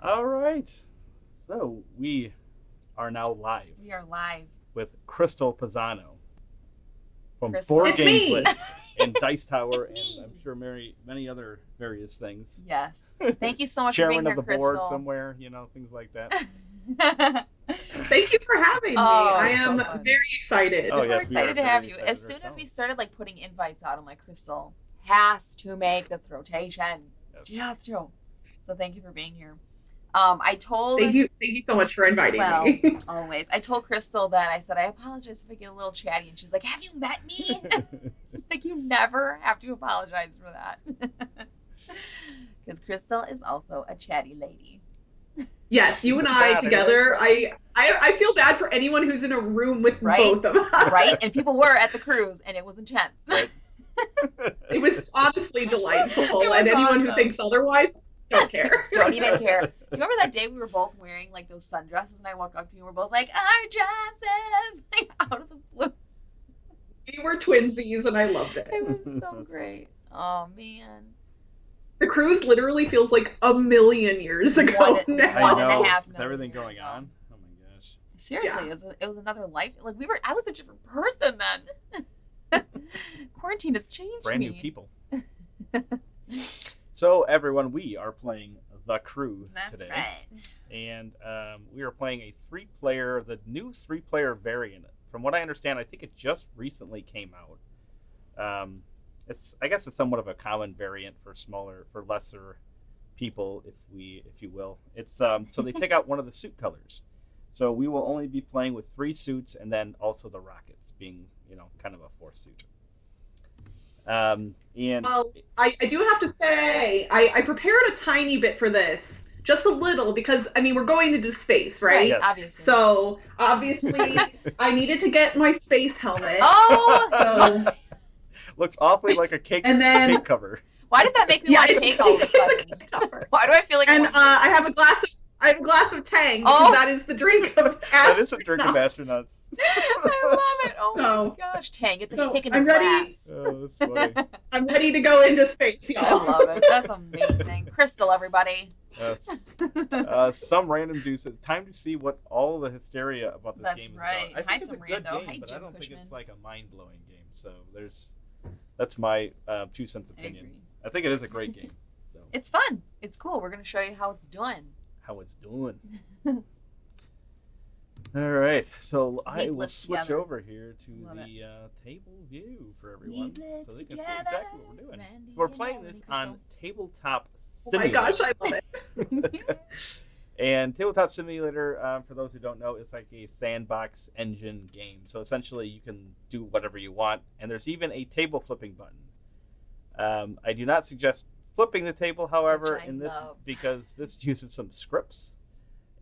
All right. So we are now live We are live. with Crystal Pisano from Crystal. Board It's Game me. Blitz and Dice Tower, It's and me. I'm sure many other various things. Yes. Thank you so much for Chairman being of here, the Crystal. board somewhere, things like that. Thank you for having me. Oh, I it's so am fun. very excited. Oh, We're yes, we are excited to have very you. excited As soon as we ourselves. started putting invites out, I'm like, Crystal has to make this rotation. Yes. She has to. So thank you for being here. I told Thank you so much for inviting me. always. I told Crystal that I said I apologize if I get a little chatty, and she's like, "Have you met me?" She's like, "You never have to apologize for that," because Crystal is also a chatty lady. Yes, you and I together. I feel bad for anyone who's in a room with Right? both of us. Right? And people were at the cruise, and it was intense. Right. It was honestly delightful, It was and anyone awesome. who thinks otherwise, don't care. Don't even care. Do you remember that day we were both wearing like those sundresses, and I walked up to you, and we're both like, "Our dresses!" Like out of the blue. We were twinsies, and I loved it. It was so great. Oh man. The cruise literally feels like a million years ago One now. I and a know. half With million everything years going ago. on. Oh my gosh. Seriously, Yeah. it was another life. Like I was a different person then. Quarantine has changed Brand me. new people. So everyone, we are playing The Crew That's today. right. And we are playing the new three-player variant. From what I understand, I think it just recently came out. I guess it's somewhat of a common variant for lesser people, if you will. It's so they take out one of the suit colors. So we will only be playing with 3 suits, and then also the rockets being, kind of a 4th suit. And Well, I do have to say, I prepared a tiny bit for this, just a little, because we're going into space, right? Yes. Obviously. So obviously, I needed to get my space helmet. Oh! So looks awfully like a cake And then- cake cover. Why did that make me want cake all of a sudden? it's a topper. Why do I feel like I And want I have a glass of Tang, because Oh. that is the drink of That is a drink of astronauts. astronauts. I love it. Oh my So- gosh. Tang, it's a so kick in the I'm ready. glass. Oh, that's funny. I'm ready to go into space, I y'all. love it. That's amazing. Crystal, everybody. Some random dude said, time to see what all the hysteria about this That's game is right. about. I Hi, think it's a some good rando. game, Hi, but I Jim don't think Cushman. it's like a mind-blowing game. So that's my 2 cents I opinion. agree. I think it is a great game. So It's fun. It's cool. We're going to show you how it's done. how it's doing. All right, so I will blitz switch together. over here to Love the table view for everyone, blitz so they can see together, exactly what we're doing. Randy So we're and playing Ellen this and on Tabletop Oh my Simulator. gosh, I love it. And Tabletop Simulator, for those who don't know, it's like a sandbox engine game. So essentially, you can do whatever you want, and there's even a table flipping button. I do not suggest flipping the table, however, Which I in this love. because this uses some scripts,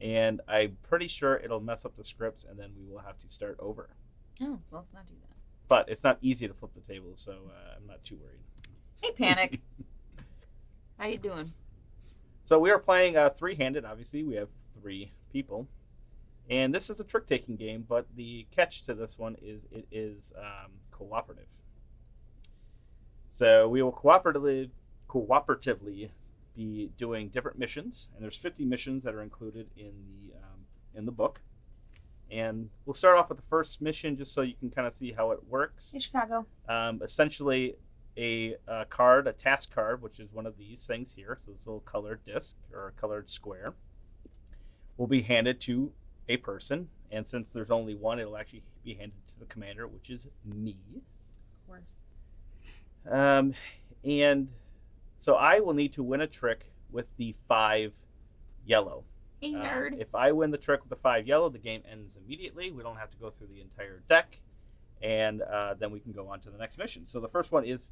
and I'm pretty sure it'll mess up the scripts, and then we will have to start over. Oh, so let's not do that. But it's not easy to flip the table, so I'm not too worried. Hey, Panic. How you doing? So we are playing 3-handed. Obviously, we have 3 people, and this is a trick-taking game. But the catch to this one is it is cooperative. So we will cooperatively be doing different missions, and there's 50 missions that are included in the book. And we'll start off with the first mission, just so you can kind of see how it works. Hey, Chicago. Essentially, a card, a task card, which is one of these things here, so this little colored disc or a colored square, will be handed to a person. And since there's only one, it'll actually be handed to the commander, which is me. Of course. And so I will need to win a trick with the 5 yellow. Hey, nerd. If I win the trick with the 5 yellow, the game ends immediately. We don't have to go through the entire deck, and then we can go on to the next mission. So the first one is,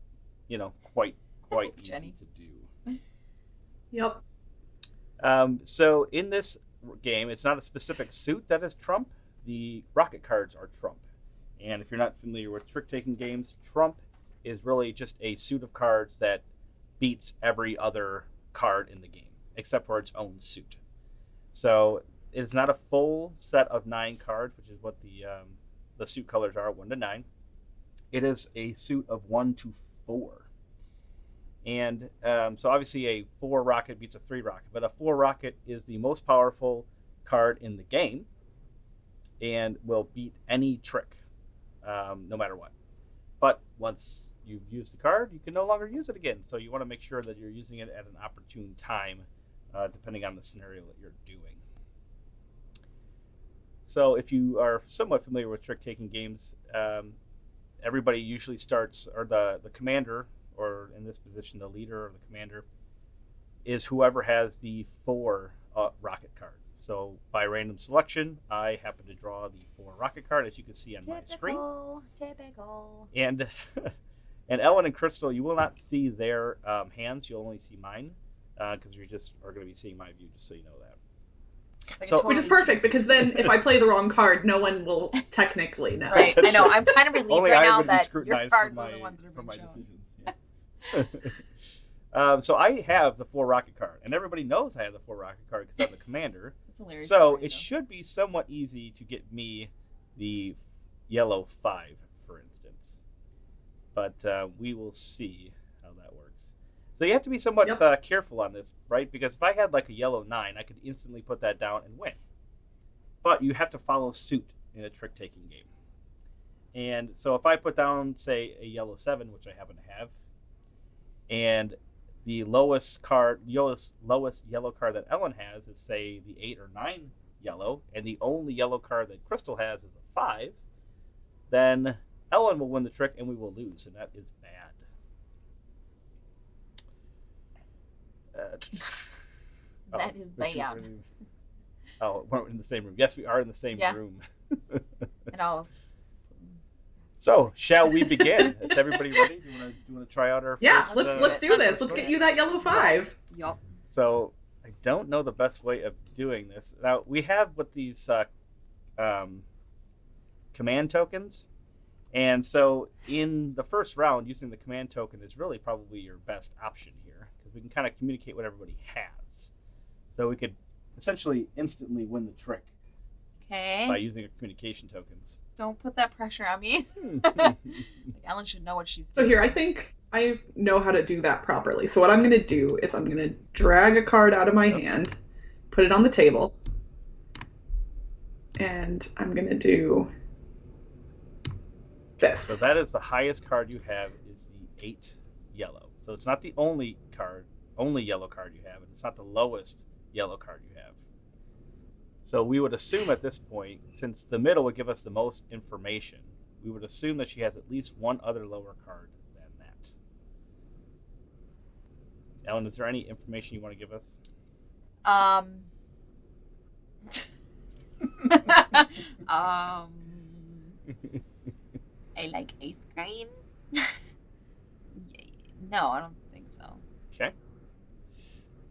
quite easy Jenny. to do. Yep. So in this game, it's not a specific suit that is trump. The rocket cards are trump. And if you're not familiar with trick-taking games, trump is really just a suit of cards that beats every other card in the game, except for its own suit. So it is not a full set of 9 cards, which is what the suit colors are, 1 to 9. It is a suit of 1 to 4. And so obviously a 4 rocket beats a 3 rocket, but a 4 rocket is the most powerful card in the game and will beat any trick, no matter what. But once you've used the card, you can no longer use it again. So you want to make sure that you're using it at an opportune time, depending on the scenario that you're doing. So if you are somewhat familiar with trick-taking games, everybody usually starts, or the commander, or in this position, the leader or the commander, is whoever has the 4 rocket card. So by random selection, I happen to draw the 4 rocket card, as you can see on my screen. Typical. And and Ellen and Crystal, you will not see their hands. You'll only see mine, because you just are going to be seeing my view, just so you know that. So, which is perfect, because then if I play the wrong card, no one will technically know. Right. I know. I'm kind of relieved Only right I now would be that your scrutinized cards for are the my- ones that are for being my shown. decisions. Yeah. So I have the 4 rocket card, and everybody knows I have the 4 rocket card because I'm the commander. It's hilarious. So story, it though. should be somewhat easy to get me the yellow 5, for instance. But we will see how that works. So you have to be somewhat careful on this, right? Because if I had like a yellow 9, I could instantly put that down and win. But you have to follow suit in a trick-taking game. And so if I put down, say, a yellow 7, which I happen to have, and the lowest yellow card that Ellen has is, say, the 8 or 9 yellow, and the only yellow card that Crystal has is a 5, then Ellen will win the trick and we will lose, and that is bad. That is bad. Oh, we're in the same room. Yes, we are in the same room. And I was. So, shall we begin? Is everybody ready? Do you want to try out our first, let's do this. Let's get you that yellow 5. Yup. So, I don't know the best way of doing this. Now, we have what these command tokens. And so, in the first round, using the command token is really probably your best option here, because we can kind of communicate what everybody has. So we could essentially instantly win the trick Okay. by using our communication tokens. Don't put that pressure on me. Like, Ellen should know what she's So doing. here, I think I know how to do that properly. So what I'm going to do is I'm going to drag a card out of my hand, put it on the table, and I'm going to do this. So that is the highest card you have, is the 8 yellow. So it's not the only yellow card you have, and it's not the lowest yellow card you have. So we would assume at this point, since the middle would give us the most information, we would assume that she has at least one other lower card than that. Ellen, is there any information you want to give us? I like ice cream. No, I don't think so. Okay.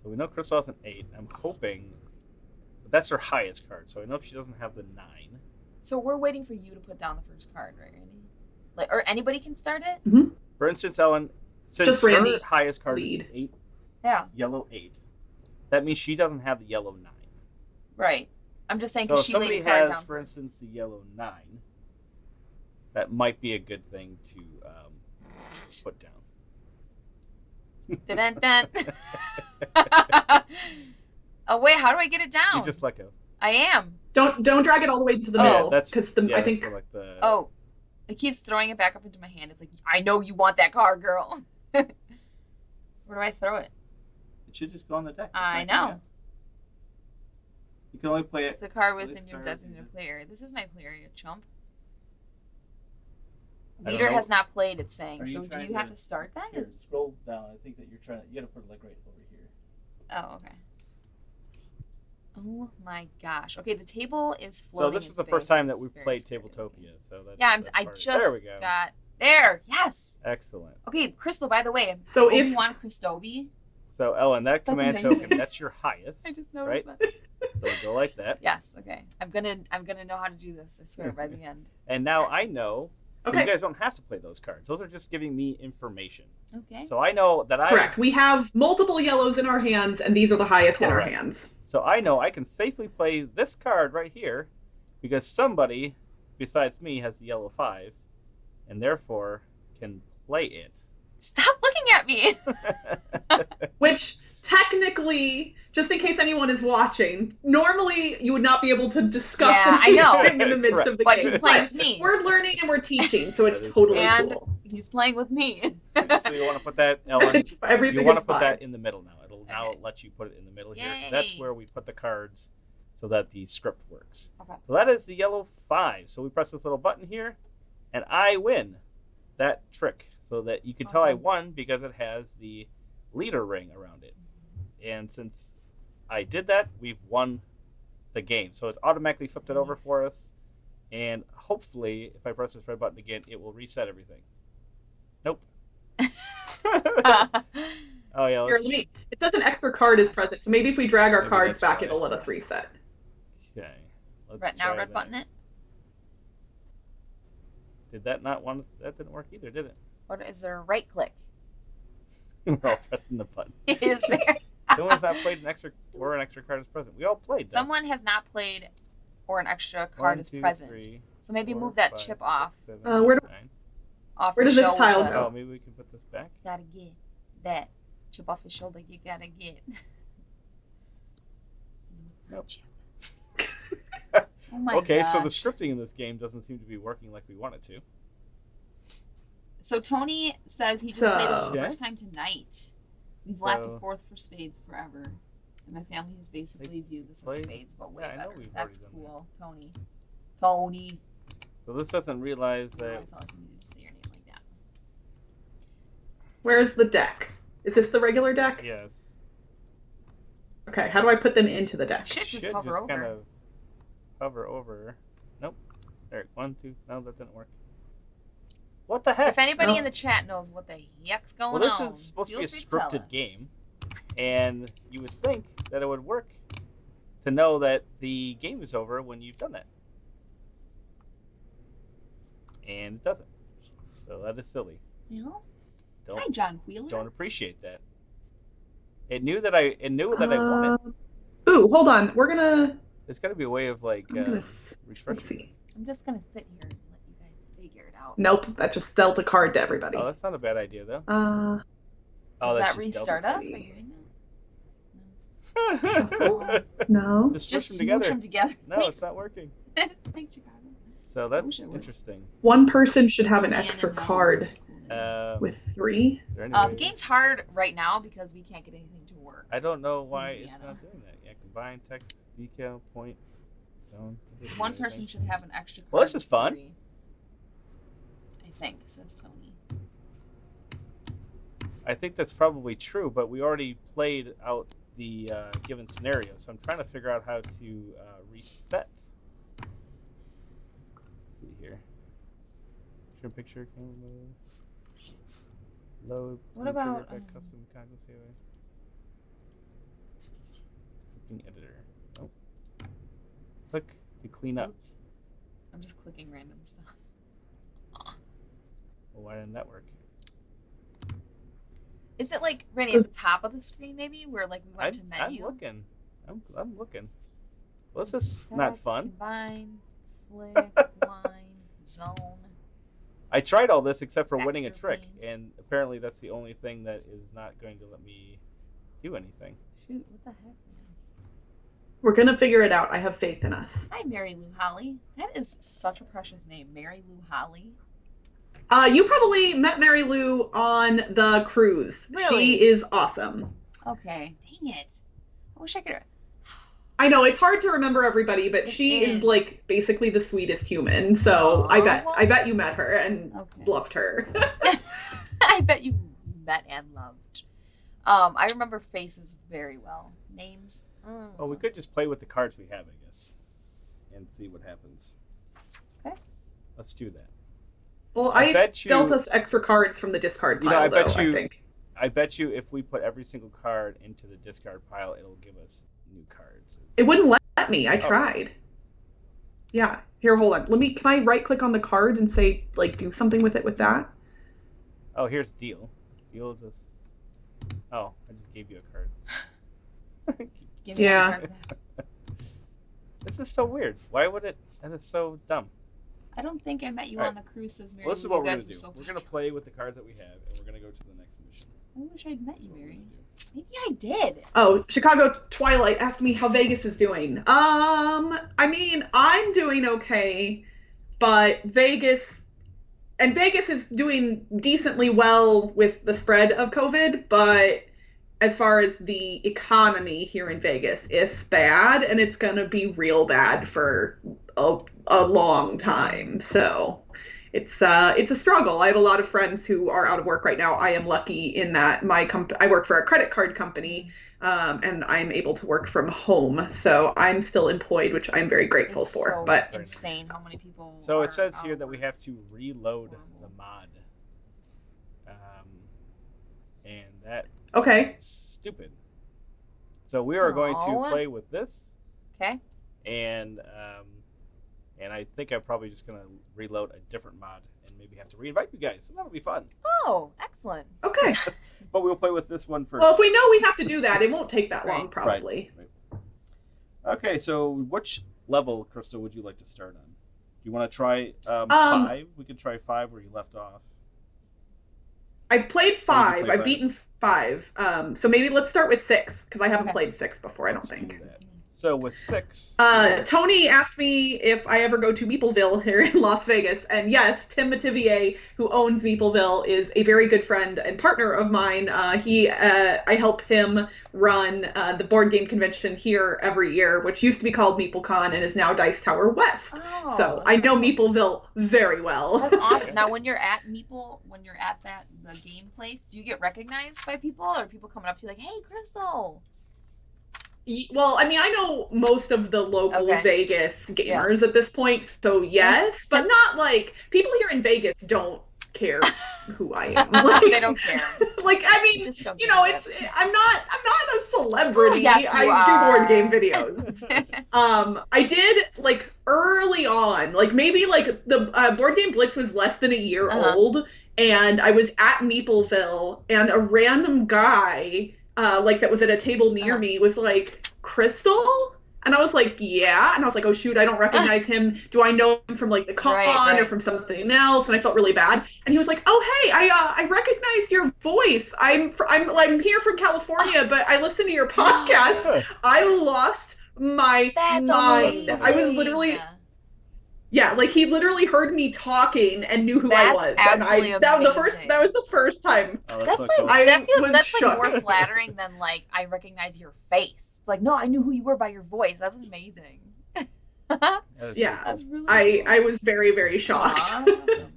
So we know Crystal has an 8. I'm hoping that's her highest card. So I know if she doesn't have the 9. So we're waiting for you to put down the first card, right, Randy? Like, or anybody can start it? Mm-hmm. For instance, Ellen, since Just Randy. her highest card Lead. is 8, Yeah. yellow 8, that means she doesn't have the yellow 9. Right. I'm just saying So because if she somebody laid a card has, down for first. instance, the yellow 9, that might be a good thing to put down. Dun-dun-dun. Oh wait, how do I get it down? You just let go. I am. Don't drag it all the way to the Oh. middle, that's because yeah, I think that's more like the. Oh, it keeps throwing it back up into my hand. It's like, I know you want that card, girl. Where do I throw it? It should just go on the deck. I It's not- know. You can only play it. It's a card Well, within this your card designated is- player. This is my player, you chump. I don't Leader know. has not played, it's saying. Are you So do trying you have to- to start that? Here, scroll down. I think that you're trying. You got to put it like right over here. Oh, okay. Oh my gosh. Okay, the table is So floating. this in is the space. first time that It's we've very played scary Tabletopia. looking. So that's, Yeah, that's I part of it. just There we go. got there. Yes. Excellent. Okay, Crystal. By the way, So if- Obi-Wan Christobi. So Ellen, that That's command amazing. token, that's your highest. I just noticed Right? that. So we go like that. Yes. Okay. I'm gonna know how to do this. I swear by the end. And now I know. So Okay. you guys don't have to play those cards. Those are just giving me information. Okay. So I know that correct. We have multiple yellows in our hands, and these are the highest in our Correct. hands. So I know I can safely play this card right here because somebody besides me has the yellow 5 and therefore can play it. Stop looking at me. Which technically, just in case anyone is watching, normally you would not be able to discuss I know. anything in the midst of the But game. he's playing with me. We're learning and we're teaching, so it's That is totally And cool. he's playing with me. So you want to put that, Ellen? Everything You want is to put fine. that in the middle now. It'll now Okay. let you put it in the middle here. Yay. That's where we put the cards so that the script works. Okay. So that is the yellow 5. So we press this little button here, and I win that trick. So that you can tell I Awesome. won because it has the leader ring around it. And since I did that, we've won the game. So it's automatically flipped it over Nice. for us. And hopefully, if I press this red button again, it will reset everything. Nope. Oh, yeah. Here, it says an extra card is present, so maybe if we drag our Maybe cards that's back, why. it'll let us reset. Okay. Let's Right now, try red that. button it. Did that not want to... That didn't work either, did it? What is there? A right click. We're all pressing the button. Is there? Someone's not played an extra... Or an extra card is present. We all played, though. Someone has not played, or an extra 1, card is 2, present. 3, So maybe 4, move that 5, chip 6, off. 7, where 8, do- 9. Off Where his does this shoulder. tile go? Oh, maybe we can put this back? Gotta get that chip off his shoulder. You gotta get. Nope. Chip. Oh my Okay, so the gosh. scripting in this game doesn't seem to be working like we want it to. So Tony says he just played this for the Yeah. first time tonight. We've laughed So- a fourth for spades forever. And my family has basically viewed this played- as spades, but way Yeah, I know better. we've That's already done cool. Tony. Tony. So this doesn't realize Oh, I that... felt like you needed to say your name like that. Where's the deck? Is this the regular deck? Yes. Okay, how do I put them into the deck? Should just Should hover just over. kind of hover over. Nope. There, 1, 2. No, that didn't work. What the heck? If anybody No. in the chat knows what the heck's going Well, this on, is supposed to feel be a free tell scripted us. game, and you would think that it would work to know that the game is over when you've done that. And it doesn't. So that is silly. Well, hi, Don't John Wheeler. don't appreciate that. It knew that I won it. Ooh, hold on. We're gonna. There's got to be a way of like I'm gonna. Let's refreshing. see. I'm just gonna sit here and let you guys figure it out. Nope, that just dealt a card to everybody. Oh, that's not a bad idea though. Uh, Oh, Does that's that just restart double- us by doing no. Just Just smush them smooch them together. No, Thanks. it's not working. Thanks, Chicago. So wish that's it would. interesting. One person should have an Indiana extra knows. card That's cool. with 3. Is there any The way- game's hard right now because we can't get anything to work. I don't know why Indiana. it's not doing that. Yeah, combine text, decal, point, zone. One person should have an extra card. Well, this is with fun. 3. I think, says Tony. I think that's probably true, but we already played out the given scenario, so I'm trying to figure out how to reset. Let's see here. Trim picture, camera mode. Load. What trigger about, effect, custom content saver. Scripting editor. Nope. Click to clean up. Oops. I'm just clicking random stuff. Well, why didn't that work? Is it like Randy at the top of the screen maybe where like we went to menu? I'm looking. I'm looking. Well, this is not Text, fun. Combine, flick, line, zone. I tried all this except for winning a Vector trick, paint. and apparently that's the only thing that is not going to let me do anything. Shoot, what the heck, man? We're gonna figure it out. I have faith in us. Hi, Mary Lou Holly. That is such a precious name, Mary Lou Holly. You probably met Mary Lou on the cruise. Really? She is awesome. Okay, dang it. I wish I could. I know it's hard to remember everybody, but It she is. is like basically the sweetest human. So Aw, well- I bet you met her and Okay. loved her. I bet you met and loved. I remember faces very well. Names. Oh, we could just play with the cards we have, I guess, and see what happens. Okay. Let's do that. Well, I I bet you- dealt us extra cards from the discard You pile, know, I though, bet you- I think. I bet you if we put every single card into the discard pile, it'll give us new cards. It wouldn't let me. I tried. Yeah. Here, hold on. Can I right click on the card and say, like, do something with it with that? Oh, here's deal. Deal is this. Oh, I just gave you a card. Give me Yeah. that card back. This is so weird. Why would it? That is so dumb. I don't think I met you All on the cruise, says Mary. Well, this is You what we're guys gonna were do. so We're gonna play with the cards that we have, and we're gonna go to the next mission. I wish I'd met That's you, what we're Mary. gonna do. Maybe I did. Oh, Chicago Twilight asked me how Vegas is doing. I mean, I'm doing okay, but Vegas is doing decently well with the spread of COVID, but as far as the economy here in Vegas, it's bad, and it's gonna be real bad for a long time. So it's a struggle. I have a lot of friends who are out of work right now. I am lucky in that I work for a credit card company, and I'm able to work from home, so I'm still employed, which I'm very grateful It's for. so But insane how many people. So are it says out here of that we work. have to reload the mod, and that okay, is stupid. So we are going to Oh. play with this, Okay. and I think I'm probably just gonna reload a different mod and maybe have to reinvite you guys. So that'll be fun. Oh, excellent. okay. But we'll play with this one first. Well, if we know we have to do that, it won't take that long, Right. probably. Right. Okay, so which level, Crystal, would you like to start on? Do you want to try 5? We could try 5 where you left off. I played play 5. 5? I've beaten 5. So maybe let's start with 6 because I haven't Okay. played 6 before. I don't Let's do think. that. So with 6, Tony asked me if I ever go to Meepleville here in Las Vegas, and yes, Tim Mativier, who owns Meepleville, is a very good friend and partner of mine. I help him run the board game convention here every year, which used to be called MeepleCon and is now Dice Tower West. Oh, So that's I know cool. Meepleville very well. That's awesome. Now, when you're at Meeple, when you're at the game place, do you get recognized by people, or are people coming up to you like, "Hey, Crystal"? Well, I mean, I know most of the local Okay. Vegas gamers at this point, so yes, but not like people here in Vegas don't care who I am. Like, They don't care. Like, I mean, Just don't you give know, a it's I'm not a celebrity. Yes, you I do are. board game videos. I did like early on, like maybe like the board game Blitz was less than a year old, and I was at Meepleville, and a random guy, like that was at a table near me, was like, "Crystal?" And I was like, "Yeah." And I was like, "Oh shoot, I don't recognize him. Do I know him from like the con Right. or from something else?" And I felt really bad. And he was like, "Oh hey, I recognized your voice. I'm here from California, but I listen to your podcast." I lost my That's mind. amazing. I was literally. Yeah, like he literally heard me talking and knew who I was. Absolutely and that was amazing. the first time. Oh, That's so like cool. that's was like more shook. flattering than like I recognize your face. It's like, no, I knew who you were by your voice. That's amazing. That is Yeah. really That's cool. really cool. I was very, very shocked. Aw, that's awesome.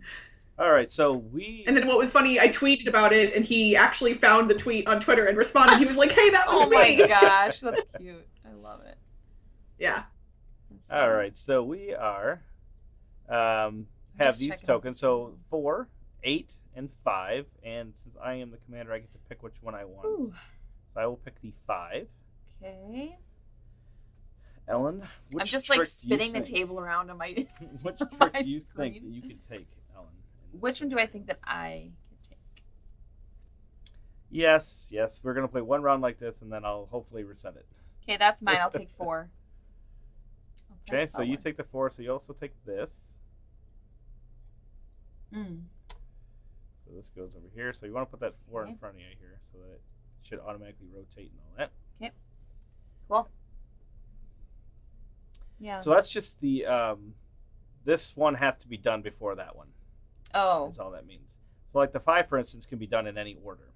All right, so we. And then what was funny, I tweeted about it, and he actually found the tweet on Twitter and responded. He was like, "Hey, that was Oh my me." gosh, that's cute. I love it. Yeah. That's All cute. right, so we are have just these checking out tokens. this So one. 4, 8, and 5. And since I am the commander, I get to pick which one I want. Ooh. So I will pick the 5. Okay. Ellen, which I'm just trick like do you spinning the think- table around on my. Which on trick my do you think screen. that you could take, Ellen? in this Which one do I scenario? think that I can take? Yes. We're gonna play one round like this, and then I'll hopefully reset it. Okay, that's mine. I'll take 4. I'll take Okay, so that you one. take the 4. So you also take this. Mm. So this goes over here. So you want to put that 4 in Okay. front of you here, so that it should automatically rotate and all that. Cool. Yeah. So that's just the this one has to be done before that one. Oh. That's all that means. So like the 5, for instance, can be done in any order.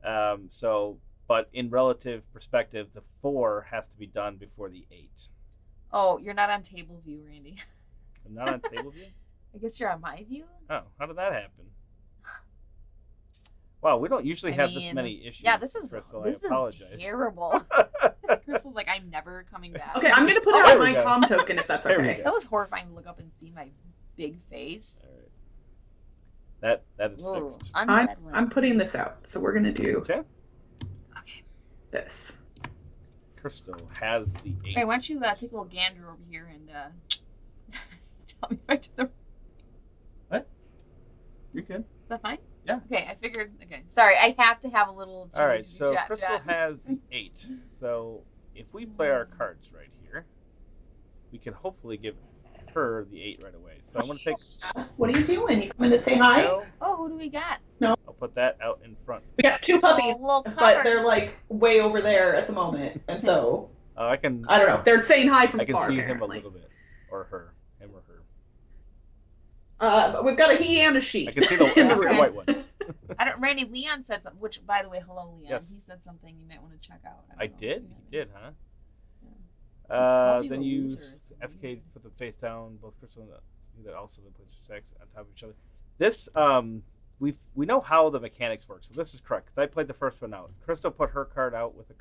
But in relative perspective, the 4 has to be done before the 8. Oh, you're not on table view, Randy. I'm not on table view? I guess you're on my view. Oh, how did that happen? Wow, we don't usually I have this mean, many issues. Yeah, this is Crystal. this I apologize. is terrible. Crystal's like, I'm never coming back. Okay, I'm gonna put Oh, out there we my go. comm token if that's There we okay. go. That was horrifying to look up and see my big face. All right. That is Ooh, fixed. unsettling. I'm putting this out, so we're gonna do Okay. Okay. this. Crystal has the 8. Hey, why don't you take a little gander over here and tell me if I did the. You're good. Is that fine? Yeah. Okay, I figured. Okay, sorry, I have to have a little. All right, chitty so chat Crystal chat. has the 8. So if we play our cards right here, we can hopefully give her the 8 right away. So I'm going to take... What are you doing? You coming to say hi? No, Oh, who do we got? No. I'll put that out in front. We got 2 puppies, little but they're covers. like way over there at the moment, and so Oh, I don't know. They're saying hi from I can afar, see him a apparently. little bit. Or her. Him or her. But we've got a he and a she. I can see the Okay. white one. Randy, Leon said something, which, by the way, hello, Leon. Yes. He said something you might want to check out. I don't know if did? you He have did, it. huh? Called you Then a you loser, so FK weird. put them face down, both Crystal and that also the plates are 6 on top of each other. This we know how the mechanics work, so this is correct because I played the first one out. Crystal put her card out with a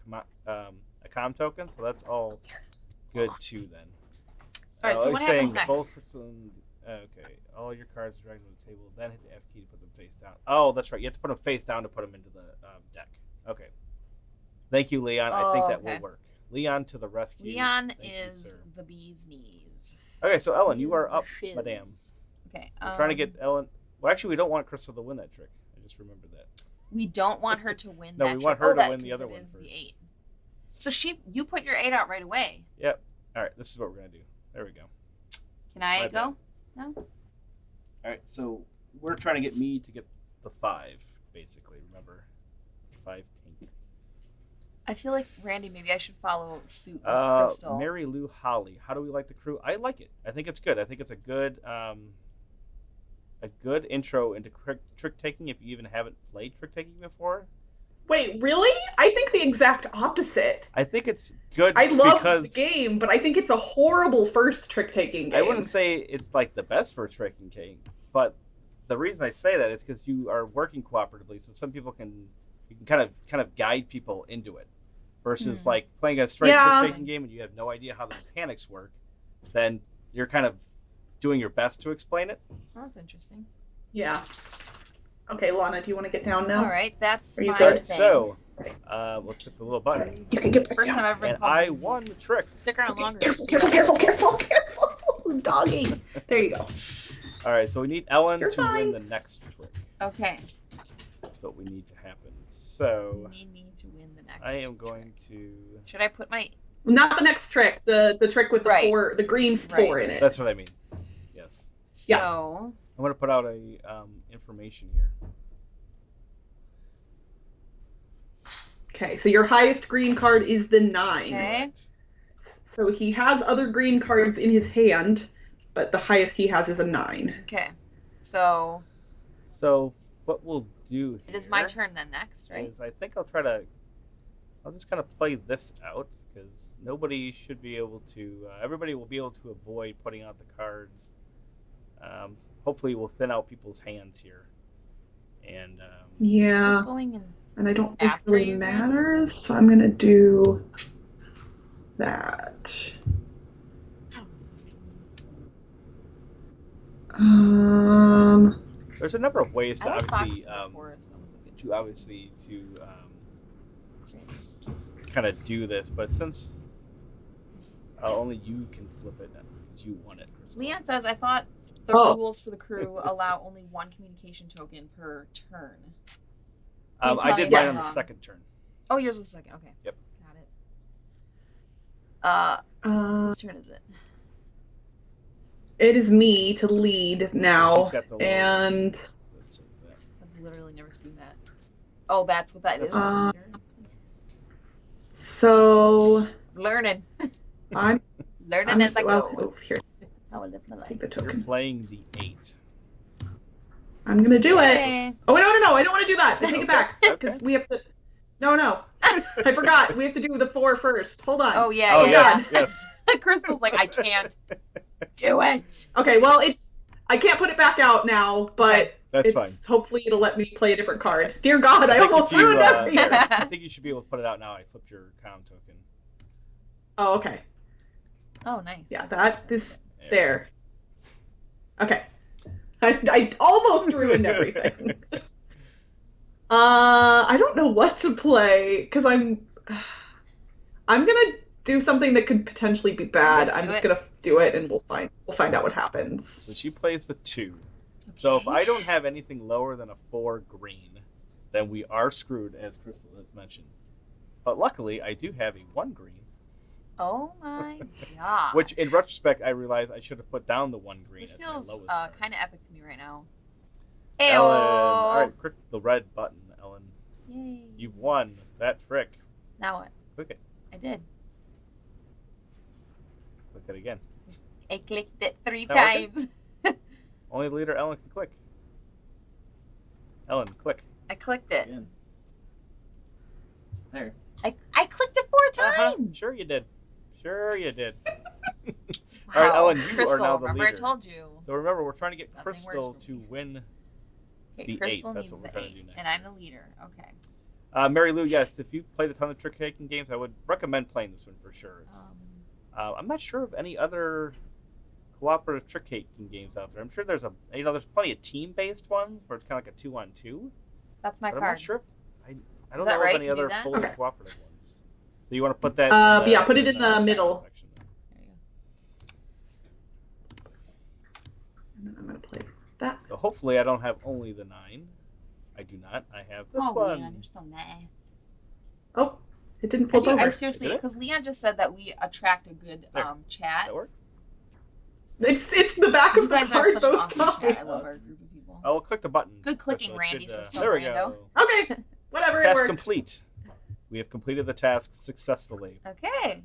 comm token, so that's all good too then. All right, so what happens next? Both Crystal and, okay, all your cards are dragged to the table, then hit the F key to put them face down. Oh, that's right, you have to put them face down to put them into the deck. Okay. Thank you, Leon. I think that will work. Leon to the rescue. Leon Thank is you, the bee's knees. okay, so Ellen, you He is are the up, shiz. madame. Okay. We're trying to get Ellen. Well, actually, we don't want Crystal to win that trick. I just remembered that. We don't want her to win No, that we want trick. her to win the 'cause other it one is first. the 8. So you put your 8 out right away. Yep. All right, this is what we're gonna do. There we go. Can I My go? bad. No. All right, so we're trying to get me to get the 5, basically. Remember, 5 tank. I feel like Randy, maybe I should follow suit with Crystal. Mary Lou Holly. How do we like the crew? I like it. I think it's good. I think it's a good intro into trick taking if you even haven't played trick taking before. Wait, really? I think the exact opposite. I think it's good. I love because the game, but I think it's a horrible first trick-taking game. I wouldn't say it's like the best first trick-taking game, but the reason I say that is because you are working cooperatively, so some people you can kind of guide people into it, versus like playing a straight trick-taking game and you have no idea how the mechanics work. Then you're kind of doing your best to explain it. Oh, that's interesting. Yeah. Okay, Lana, do you want to get down now? All right, that's Are you my good? thing. So, let's hit the little button. You can get back First down. time I've ever been And called I lazy. won the trick. Stick around longer. Careful. Doggy. There you go. All right, so we need Ellen You're to win fine. the next trick. Okay. That's what we need to happen. So, You need me to win the next. I am going to... Should I put my... Not the next trick. The trick with the Right. 4, the green 4 in it. That's what I mean. Yes. So... I'm going to put out a information here. Okay, so your highest green card is the 9. Okay. So he has other green cards in his hand, but the highest he has is a 9. Okay. So... So, what we'll do here... It is my turn then next, right? Is I think I'll just kind of play this out, because nobody should be able to... everybody will be able to avoid putting out the cards. Hopefully we'll thin out people's hands here. And... Yeah. Who's going in? And I don't think it After really you, Randy? matters, so I'm going to do that. there's a number of ways to I like obviously... Fox in the Forest. That was a good to obviously kind of do this, but since only you can flip it because you won it, Crystal. Leon says, I thought the rules for the crew allow only 1 communication token per turn. Please I tell did me mine I'm on the wrong. second turn. Oh, yours was second. Okay. Yep. Got it. Whose turn is it? It is me to lead now, She's got the little- and that says that. I've literally never seen that. Oh, that's what that is. so Learning. I'm Learning as I go. well, here, That's how I live my life. take the You're token. playing the 8. I'm gonna do Okay. it. Oh no! I don't want to do that. I take it back because Okay. we have to. No, I forgot. We have to do the 4 first. Hold on. Oh, yeah, Oh, yeah. yes. Crystal's like, I can't do it. Okay, well I can't put it back out now, but That's fine. hopefully it'll let me play a different card. Dear God, I think almost if you, ruined everything. I think you should be able to put it out now. I flipped your comm token. Oh, okay. Oh, nice. Yeah, that is Yeah. there. Okay. I almost ruined everything. I don't know what to play because I'm gonna do something that could potentially be bad. Yeah, I'm do just it. gonna do it, and we'll find out what happens. So she plays the 2. So if I don't have anything lower than a 4 green, then we are screwed, as Crystal has mentioned. But luckily, I do have a 1 green. Oh my god. Which, in retrospect, I realized I should have put down the 1 green. This as my feels lowest card. kind of epic to me right now. Ellen. Ayo. All right, click the red button, Ellen. Yay. You've won that trick. Now what? Click it. I did. Click it again. I clicked it 3 That working? times. Only the leader Ellen can click. Ellen, click. I clicked it. Again. There. I clicked it 4 times. Sure you did. Sure you did. Wow. All right, Ellen, you Crystal, are now the remember leader. I told you. So remember, we're trying to get Nothing Crystal works for to me. win. Okay, The Crystal 8, that's needs what we're the trying to 8, do next. and I'm the leader. Okay. Mary Lou, yes, if you've played a ton of trick-taking games, I would recommend playing this one for sure. I'm not sure of any other cooperative trick-taking games out there. I'm sure there's there's plenty of team-based ones where it's kind of like a 2-on-2. That's my But I'm card. not sure. I don't that know right of any to do other that? fully Okay. cooperative ones. So you want to put that? Yeah, put it in the middle. section there. There you And then I'm gonna play that. So hopefully I don't have only the 9. I do not. I have this go. Oh, one. Leon, you're so nice. Oh, it didn't I flip do. over. I seriously, Did it? because Leon just said that we attract a good There. chat. That work? It's the back You of the guys are card such an both awesome times. chat. I love our group of people. Oh, we'll click the button. Good clicking, Crystal. It Randy, should, says some there we rando. go. Okay, whatever, it Task worked. complete. We have completed the task successfully. Okay.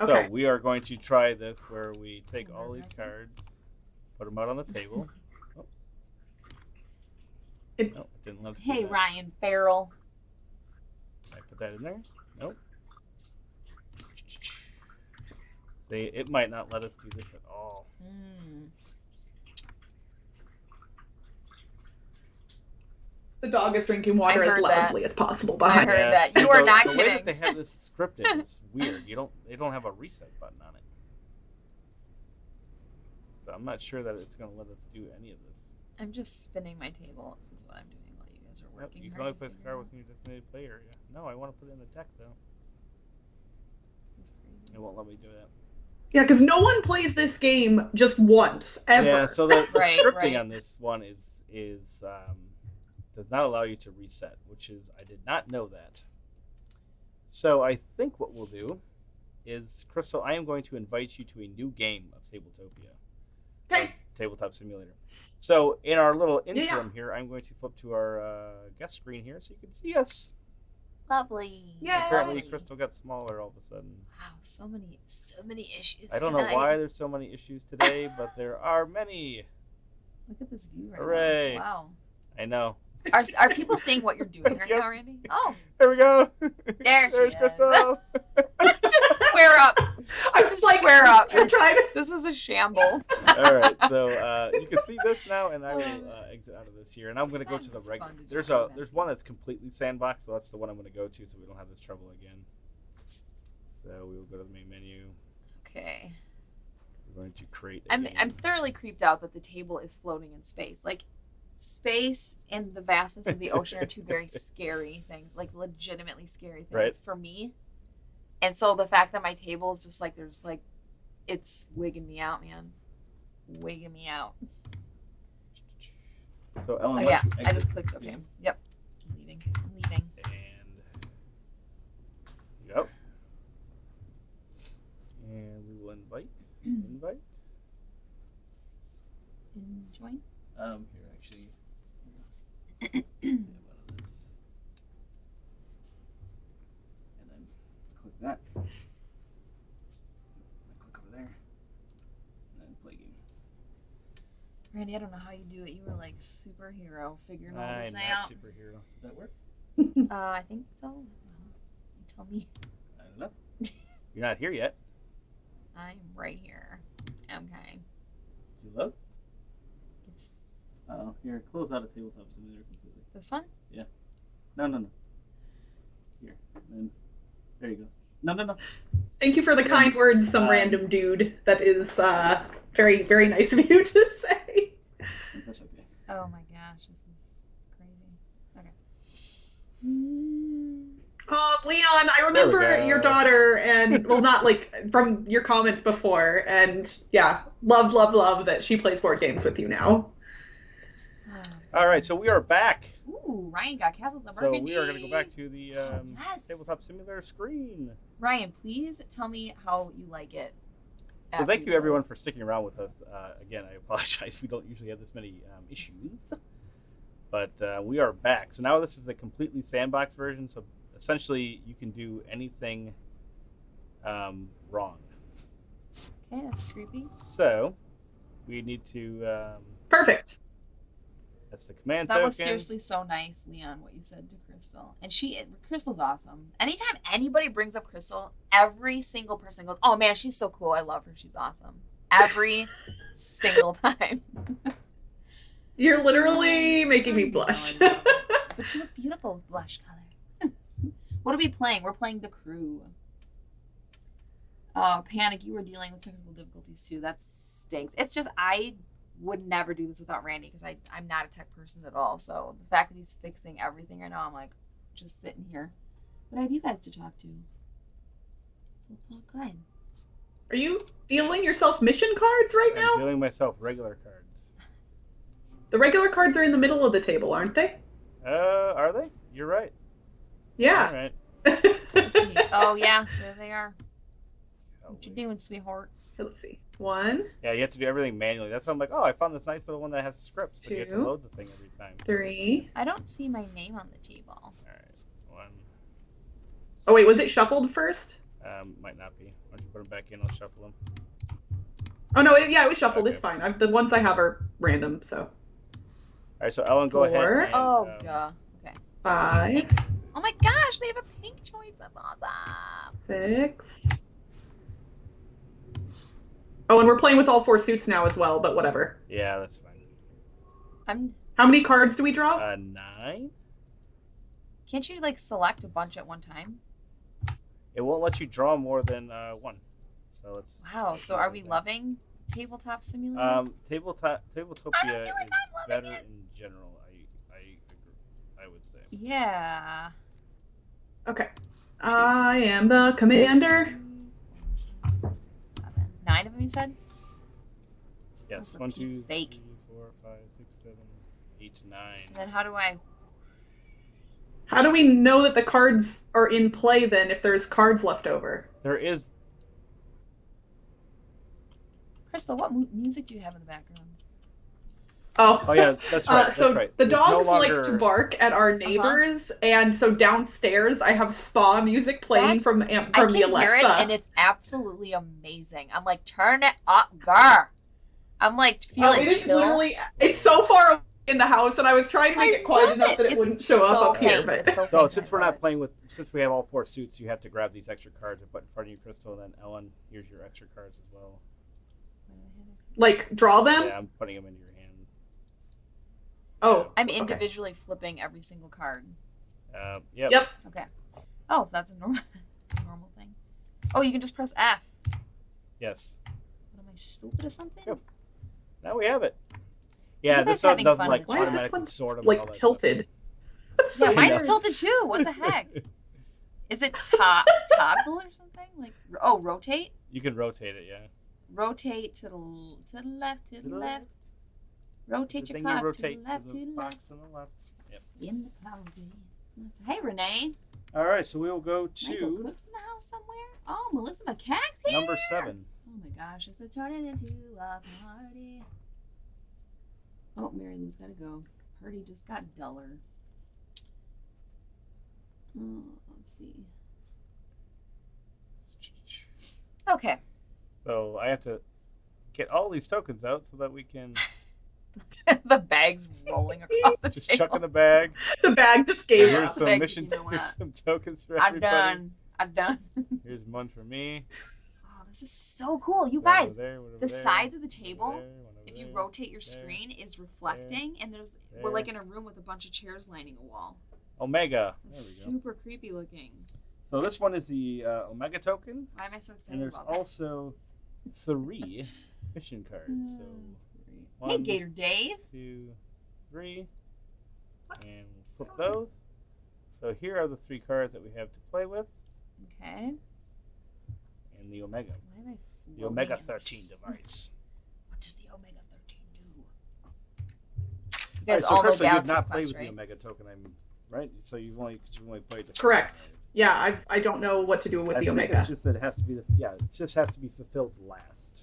Okay. So we are going to try this where we take all these cards, put them out on the table. Oh. It- No, it didn't let us do Hey, that. Ryan Farrell. I put that in there? Nope. See, it might not let us do this at all. Mm. The dog is drinking water I as heard loudly as possible I behind heard me. that. You see, are not the way that kidding. they have this scripted is weird. They don't have a reset button on it. So I'm not sure that it's going to let us do any of this. I'm just spinning my table, is what I'm doing while you guys are Nope, working. you can hard only to place a figure card out. within your designated play area. No, I want to put it in the deck though. This is crazy. It won't let me do that. Yeah, because no one plays this game just once, ever. Yeah, so the Right, scripting right. on this one is does not allow you to reset, which is I did not know that. So I think what we'll do is, Crystal, I am going to invite you to a new game of Tabletopia. Okay. Or Tabletop Simulator. So in our little Yeah. interim here, I'm going to flip to our guest screen here so you can see us. Lovely. Yay. Apparently Lovely. Crystal got smaller all of a sudden. Wow, so many issues. I don't know tonight. why there's so many issues today, but there are many. Look at this view right Hooray. now. Wow. I know. Are people seeing what you're doing right Yep. now, Randy? Oh, There we go. There she There's is. Crystal. just square up. I was like, Square up. I'm trying to. This is a shambles. All right, so you can see this now, and I will exit out of this here, and I'm going to go to the Sometimes it's regular. fun to There's just be there's messy. one that's completely sandboxed, so that's the one I'm going to go to, so we don't have this trouble again. So we will go to the main menu. Okay. We're going to create. A I'm game. thoroughly creeped out that the table is floating in space. Like, space and the vastness of the ocean are two very scary things, like legitimately scary things Right. for me. And so the fact that my table is just like, there's like, it's wigging me out, man. Wigging me out. So Ellen, Oh why yeah, don't you I exit just clicked okay. Yep. I'm leaving. And yep. And we will invite. Invite. Join. Here actually. Get out of this. And then click that. Click over there. And then play game. Randy, I don't know how you do it. You were like superhero figuring all I'm this not out. superhero. Does that work? I think so. You tell me. I don't know. You're not here yet. I'm right here. Okay. You look? It's Oh, here. Close out of Tabletop Simulator completely. this one? No. Here. Then there you go. No. Thank you for the kind words, some random dude. That is very, very nice of you to say. That's okay. Oh my gosh, this is crazy. Okay. Oh, Leon, I There we remember go. your daughter, and well, not like from your comments before, and yeah, love that she plays board games with you now. Oh All right, so we are back. Ooh, Ryan got Castles of So Burgundy. we are going to go back to the Yes. Tabletop Simulator screen. Ryan, please tell me how you like it. So thank you everyone for sticking around with us. Again, I apologize. We don't usually have this many issues. But we are back. So now this is a completely sandbox version. So essentially you can do anything wrong. Okay, that's creepy. So we need to... Perfect. That's the command That token. was seriously so nice, Leon, what you said to Crystal. And Crystal's awesome. Anytime anybody brings up Crystal, every single person goes, oh man, she's so cool. I love her. She's awesome. Every single time. You're literally making me blush. But you look beautiful with blush color. What are we playing? We're playing The Crew. Oh, Panic, you were dealing with technical difficulties too. That stinks. It's just, I would never do this without Randy because I'm not a tech person at all. So the fact that he's fixing everything right now, I'm like, just sitting here. But I have you guys to talk to. So it's all good. Are you dealing yourself mission cards right I'm now? dealing myself regular cards. The regular cards are in the middle of the table, aren't they? Are they? You're right. Yeah. All right. Let's see. Oh, yeah, there they are. What you doing, sweetheart? Let's see. 1, Yeah, you have to do everything manually. That's why I'm like, oh, I found this nice little one that has scripts, but you have to 2, load the thing every time. 3. I don't see my name on the table. All right, 1. Oh wait, was it shuffled first? Might not be. Why don't you put them back in? I'll shuffle them. Oh no, yeah, it was shuffled. Okay. It's fine. The ones I have are random, so. All right, so Ellen, go 4. ahead. And, Oh, duh. Okay. 5, Pink. Oh my gosh, they have a pink choice. That's awesome. 6. Oh, and we're playing with all 4 suits now as well, but whatever. Yeah, that's fine. How many cards do we draw? 9. Can't you like select a bunch at one time? It won't let you draw more than 1. So let's. Wow. So are we loving Tabletop Simulator? Tabletopia feel like is I'm loving better it. in general. I agree. I would say. Yeah. Okay. I am the commander. 6, 7. 9 of them, you said? Yes. for 1, 2, Pete's 3, sake. 4, 5, 6, 7, 8, 9. And then how do I? How do we know that the cards are in play then if there's cards left over? There is. Crystal, what music do you have in the background? Oh, Yeah, that's right. so that's right. the There's no dogs longer... like to bark at our neighbors, and so downstairs I have spa music playing from the I can Alexa. hear it, and it's absolutely amazing. I'm like, turn it up, girl. I'm like feeling it is chill. literally, it's so far away in the house, and I was trying to make it quiet enough that it It's wouldn't show so up here. faint. But It's so So faint. since I we're love not it. playing with, since we have all 4 suits, you have to grab these extra cards and put in front of you, Crystal, and then Ellen, here's your extra cards as well. like, draw them. Yeah, I'm putting them into your hand. Oh, I'm okay. individually flipping every single card. Yep. Yep. Okay. Oh, that's a normal thing. Oh, you can just press F. Yes. What am I, stupid or something? Yep. Now we have it. Yeah, You guys this one having doesn't fun like in the Why is this automatically one sort them. like and all that tilted? Yeah, I mine's know. tilted too. What the heck? Is it toggle or something? Like, oh, rotate? Stuff. You can rotate it, yeah. Rotate to the left, to the left. Rotate The your thing you cards to the rotate left, to the the box left. on the left. Yep. In the closet. Hey, Renee. All right, so we will go Michael to Cook's in the house somewhere. Oh, Melissa McCack's here. number 7. Oh my gosh, this is turning into a party. Oh, Mary Lou's gotta go. Party just got duller. Oh, let's see. Okay. So I have to get all these tokens out so that we can The bag's rolling across the just table. chuck in the bag. The bag just gave Here's up. some Thanks, mission. you know Here's what? some tokens for I'm everybody. done. I'm done. Here's one for me. Oh, this is so cool. You One over guys, there, one over the there, sides of the one over table, there, one over if you there. rotate your there, screen, is reflecting, and we're there. like in a room with a bunch of chairs lining a wall. Omega. There It's we go. super creepy looking. So this one is the Omega token, Why am I so excited and there's about that? also 3 mission cards. So Hey, 1, Gator Dave. 2, 3, and we'll flip those. So here are the 3 cards that we have to play with, Okay. and the Omega. Why am I The floating Omega in 13 this? device. What does the Omega 13 do? You guys so all know Crystal, you did Galaxy not play Quest, with right? the Omega token, right? So you've only played the Correct. Yeah, I don't know what to do with the Omega. It's just that it has to be it just has to be fulfilled last.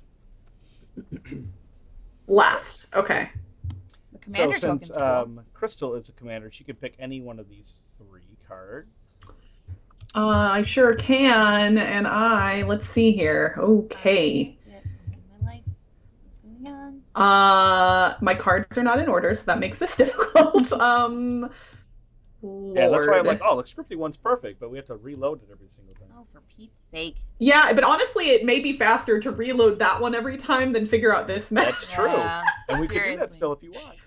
Last. Okay. The commander so token's since cool. Crystal is a commander, she can pick any one of these 3 cards. I sure can, and let's see here. Okay. My life. What's going on? My cards are not in order, so that makes this difficult. Yeah, that's why I'm Lord. like, the scripty one's perfect, but we have to reload it every single time. Oh, for Pete's sake. Yeah, but honestly, it may be faster to reload that one every time than figure out this mess. That's true. Yeah, And we can do that seriously. still if you want.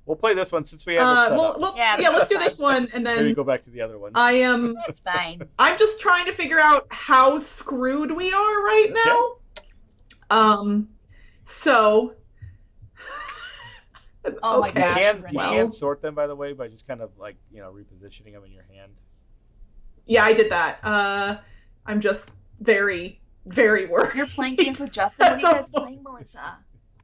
We'll play this one since we have it set up. Yeah, let's do fine. this one, and Maybe then go back to the other one. It's fine. I'm just trying to figure out how screwed we are right now. So. Oh my okay. gosh. You Renee. can sort them, by the way, by just kind of like, repositioning them in your hand. Yeah, I did that. I'm just very, very worried. You're playing games with Justin. What are you guys playing, Melissa?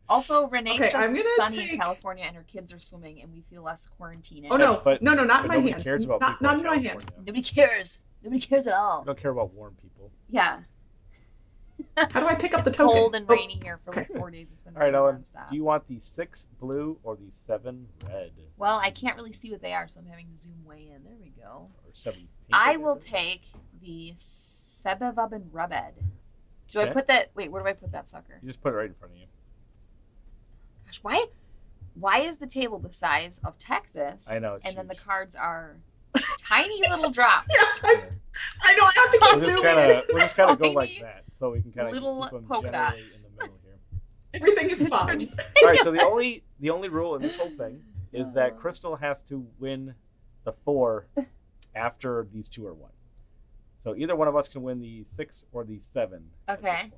Also, Renee Okay, says I'm it's gonna sunny in California and her kids are swimming and we feel less quarantined. Oh no, But- no, not in But my nobody hand. cares about Not people in my hand. California. Nobody cares. Nobody cares at all. I don't care about warm people. Yeah. How do I pick up It's the token? cold and rainy here for like 4 days. It's been All right, raining Ellen, nonstop. do you want the 6 blue or the 7 red? Well, I can't really see what they are, so I'm having to zoom way in. There we go. Or 7 pink? I guess will it is? take the Sebevubin Rubed. Do I Okay. put that? Wait, where do I put that sucker? You just put it right in front of you. Gosh, why is the table the size of Texas? I know, it's and then the huge. cards are tiny little drops. Yeah, I know I have to keep We'll just kind of go like Tiny that, so we can kind of little keep them polka generally dots. in the middle here. Everything is It's fine. ridiculous. All right, so the only rule in this whole thing is that Crystal has to win the 4 after these 2 are won. So either one of us can win the 6 or the 7. at this Okay. point.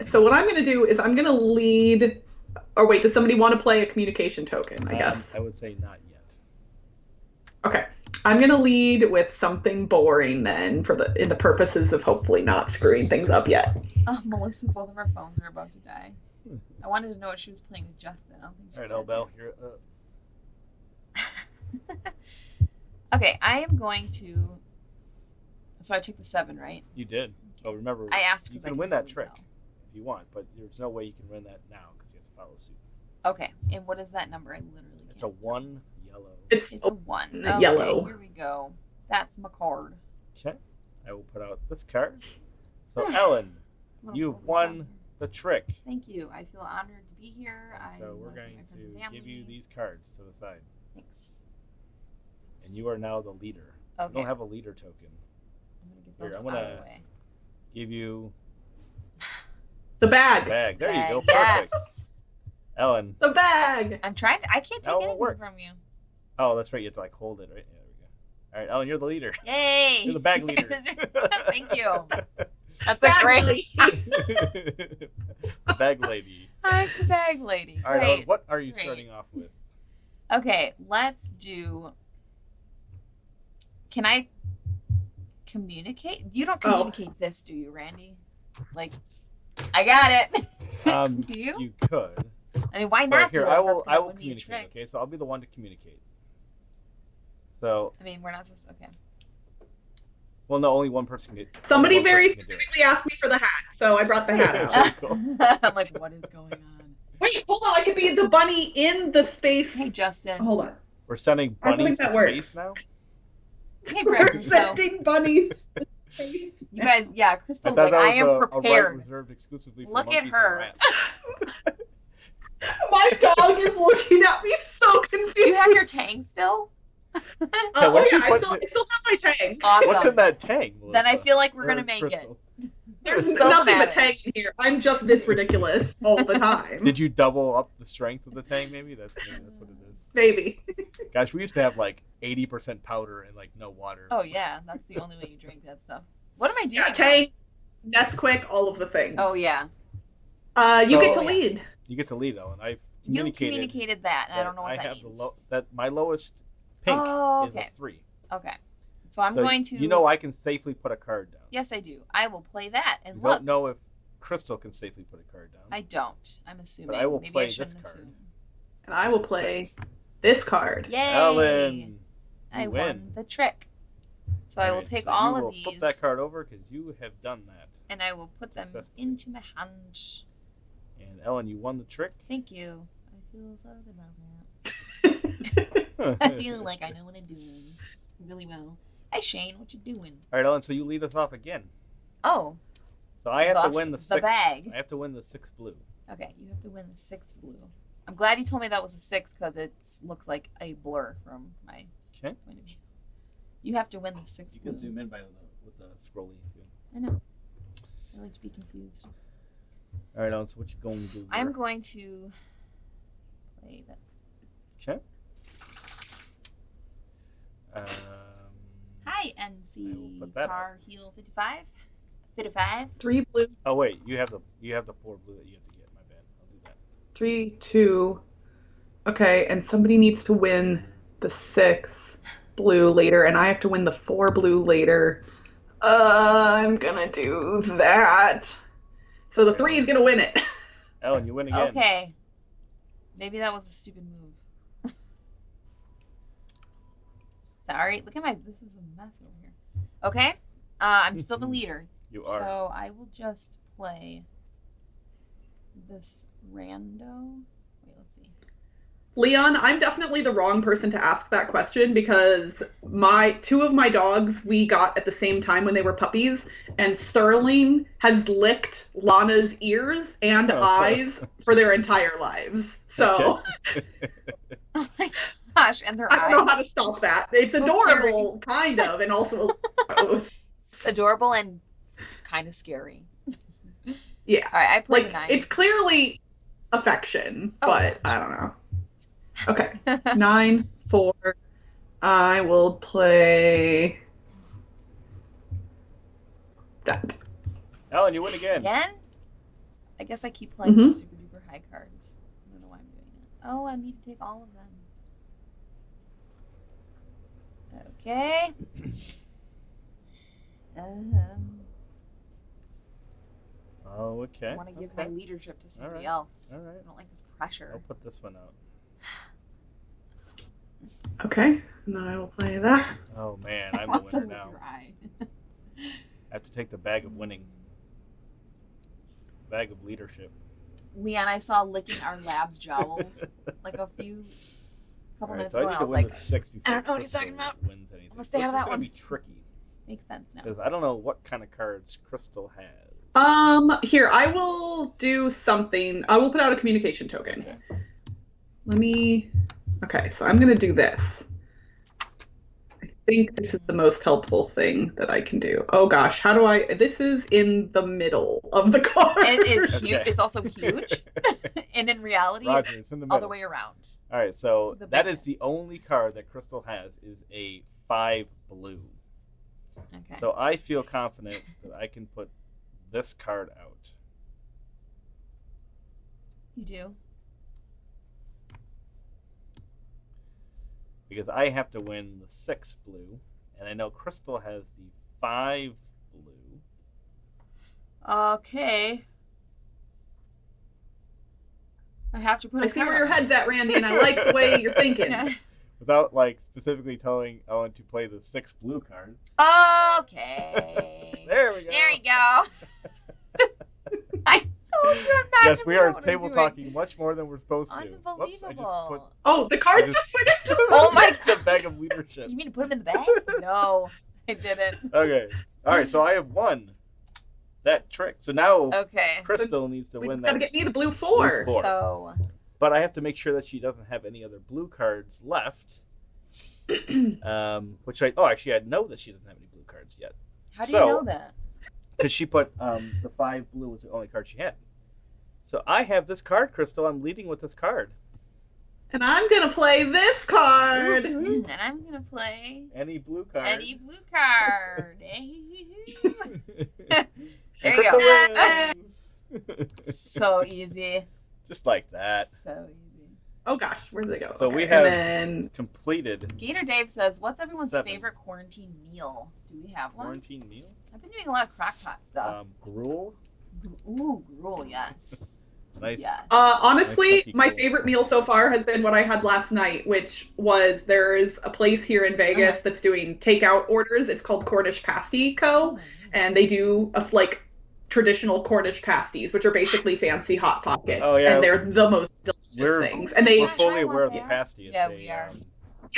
So what I'm going to do is I'm going to lead. Or wait, does somebody want to play a communication token? I guess. I would say not yet. Okay. I'm going to lead with something boring then, in the purposes of hopefully not screwing things up yet. Oh, Melissa, both of our phones are about to die. I wanted to know what she was playing with Justin. I don't think she All right, said Elbel, you're that. Okay, I am going to. So I took the 7, right? You did. So remember, I asked you because I can win couldn't that really trick tell. if you want, but there's no way you can win that now because you have to follow suit. Okay, and what is that number? I literally can't. It's a 1 yellow. It's It's a 1. Yellow. Okay, here we go. That's my card. Okay. I will put out this card. So Ellen, I'm gonna you've pull this down won here. the trick. Thank you. I feel honored to be here. So we're wanna thank going my friends and to give family. you these cards to the side, Thanks. and you are now the leader. Okay. You don't have a leader token. I'm gonna get Here, those I'm out of gonna- the way. Give you the bag. bag. There you go. Bag, Perfect. yes. Ellen. The bag. I'm trying to. I can't take That won't anything work. from you. Oh, that's right. You have to like hold it, right? Yeah, there we go. All right, Ellen, you're the leader. Yay! You're the bag leader. Thank you. That's a Bag great. lady. The bag lady. I'm the bag lady. All right, Ellen, Great. what are you Great. starting off with? Okay, let's do. Can I communicate? You don't Oh. communicate this, do you, Randy? Like, I got it. Do you? You could. I mean, why So not here, do it? I That's will. gonna I will win me a communicate. trick. Okay, so I'll be the one to communicate. So, I mean, we're not supposed. Okay. well, no, only one person can. Somebody only one very person can do it. specifically asked me for the hat, so I brought the hat out. Cool. I'm like, what is going on? Wait, hold on. I could be the bunny in the space. Hey, Justin. Hold on. We're sending I don't bunnies think to that works. space now. Hey, We're Brendan. So, sending bunnies to space. you guys, yeah, I Crystal's thought like, that I was am a right prepared. reserved exclusively for Look at monkeys and her. rats. My dog is looking at me so confused. Do you have your tang still? Oh once yeah, you I put still have my tang. Awesome. What's in that tank? Then I Melissa? feel like we're Or gonna make Crystal? it. There's So nothing but dramatic. tang in here. I'm just this ridiculous all the time. Did you double up the strength of the tank? Maybe that's what it is. Maybe. Gosh, we used to have like 80% powder and like no water. Oh yeah, that's the only way you drink that stuff. What am I doing? Yeah, tang, Nesquik, all all of the things. Oh yeah, You So- get to Yes. lead. You get to lead, Ellen. I you communicated. communicated that, and I don't know what I that have means. that my lowest pink Oh, is okay. a 3. Okay, so I'm So going to. You know I can safely put a card down. Yes, I do. I will play that and You look. don't know if Crystal can safely put a card down. I don't. I'm assuming. But I will Maybe play I shouldn't this card. assume. And I will There's a play 6. this card. Yay! Ellen, I you won win. the trick. So I will Alright, take so all you of will these, flip that card over because you have done that. and I will put them Successfully. into my hand. And Ellen, you won the trick. Thank you. I feel so good about that. I feel like I know what I'm doing really well. Hi Shane, what you doing? All right, Ellen. So you lead us off again. Oh, So I have to thus win the the 6. bag. I have to win the 6 blue. Okay, you have to win the 6 blue. I'm glad you told me that was a 6 because it looks like a blur from my Okay. point of view. You have to win the 6 You blue. can zoom in with the scrolling. If you. I know. I like to be confused. All right, Ellen. So what you going to do? I'm here? going to play this. Okay. Hi, I will NC put that Tar Heel 55. 55. 3 blue, Oh wait, you have the 4 blue that you have to get. My bad. I'll do that. 3, 2. Okay, and somebody needs to win the 6 blue later, and I have to win the 4 blue later. I'm gonna do that. So the 3 is gonna win it. Ellen, you win again. Okay. Maybe that was a stupid move. Sorry. Look at this is a mess over here. Okay. I'm still the leader. You are. So I will just play this rando. Wait, let's see. Leon, I'm definitely the wrong person to ask that question because 2 of my dogs we got at the same time when they were puppies, and Sterling has licked Lana's ears and eyes for their entire lives. So Oh my gosh, and their I don't know eyes. how to stop that. It's So adorable, kind of, and also gross. It's adorable and kind of scary. Yeah. All right, I played Like, a 9. it's clearly affection, Oh, but yeah. I don't know. Okay. 9, 4. I will play that. Ellen, you win again. Again? I guess I keep playing Mhm. super duper high cards. I don't know why I'm doing it. Oh, I need to take all of them. Okay. Oh, okay. I want to give okay. my leadership to somebody Alright, else. alright. I don't like this pressure. I'll put this one out. Okay. And I will play that. Oh man, I'm the Want to winner lick now. your eye. I have to take the bag of winning. Bag of leadership. Leon, I saw licking our lab's jowls like a couple Alright, minutes so ago, I and need I to was win like, the 6 before I don't know what he's Crystal talking about. Wins anything. I'm gonna stay This out of is that gonna one. be tricky makes sense now. because I don't know what kind of cards Crystal has. Here, I will do something. I will put out a communication token. Okay. Let me. Okay, so I'm going to do this. I think this is the most helpful thing that I can do. Oh gosh, how do I. This is in the middle of the card. It is huge. Okay. It's also huge. And in reality, Roger, it's it's in the all middle. the way around. All right, so The that big is the only card that Crystal has is a 5 blue. Okay. So I feel confident that I can put this card out. You do? Because I have to win the 6 blue, and I know Crystal has the 5 blue. Okay. I have to put I a see card where your on head's at, Randy, and I like the way you're thinking. it. Without like specifically telling Ellen to play the 6 blue card. Okay. There we go. There you go. I told you I'm not Yes, gonna we know are what I'm table doing. talking much more than we're supposed to. Whoops, I just put Unbelievable. Oh, the cards I just went into Oh my the bag of leadership. You mean to put him in the bag? No, I didn't. Okay. All right, so I have won that trick. So now Okay. Crystal needs to We win just gotta that. get me the blue 4. Blue 4. So, But I have to make sure that she doesn't have any other blue cards left. Which actually I know that she doesn't have any blue cards yet. how do you know that? Because she put the 5 blue was the only card she had. So I have this card, Crystal. I'm leading with this card. And I'm gonna play this card. And I'm gonna play Any blue card. any blue card. And There you Crystal go. wins. So easy. Just like that. So easy. Oh gosh, where did they go? So Okay, we have and then completed Gator Dave says, "What's everyone's 7. favorite quarantine meal? Do we have one? quarantine meal. I've been doing a lot of crock pot stuff. Gruel. Ooh, gruel, yes. Nice. Yes. Honestly, Nice, my cool. favorite meal so far has been what I had last night, which was there's a place here in Vegas that's doing takeout orders. It's called Cornish Pasty Co. And they do traditional Cornish pasties, which are basically fancy hot pockets, Oh, yeah. and they're the most delicious things. And we're fully aware of the pasty. It's Yeah, we are.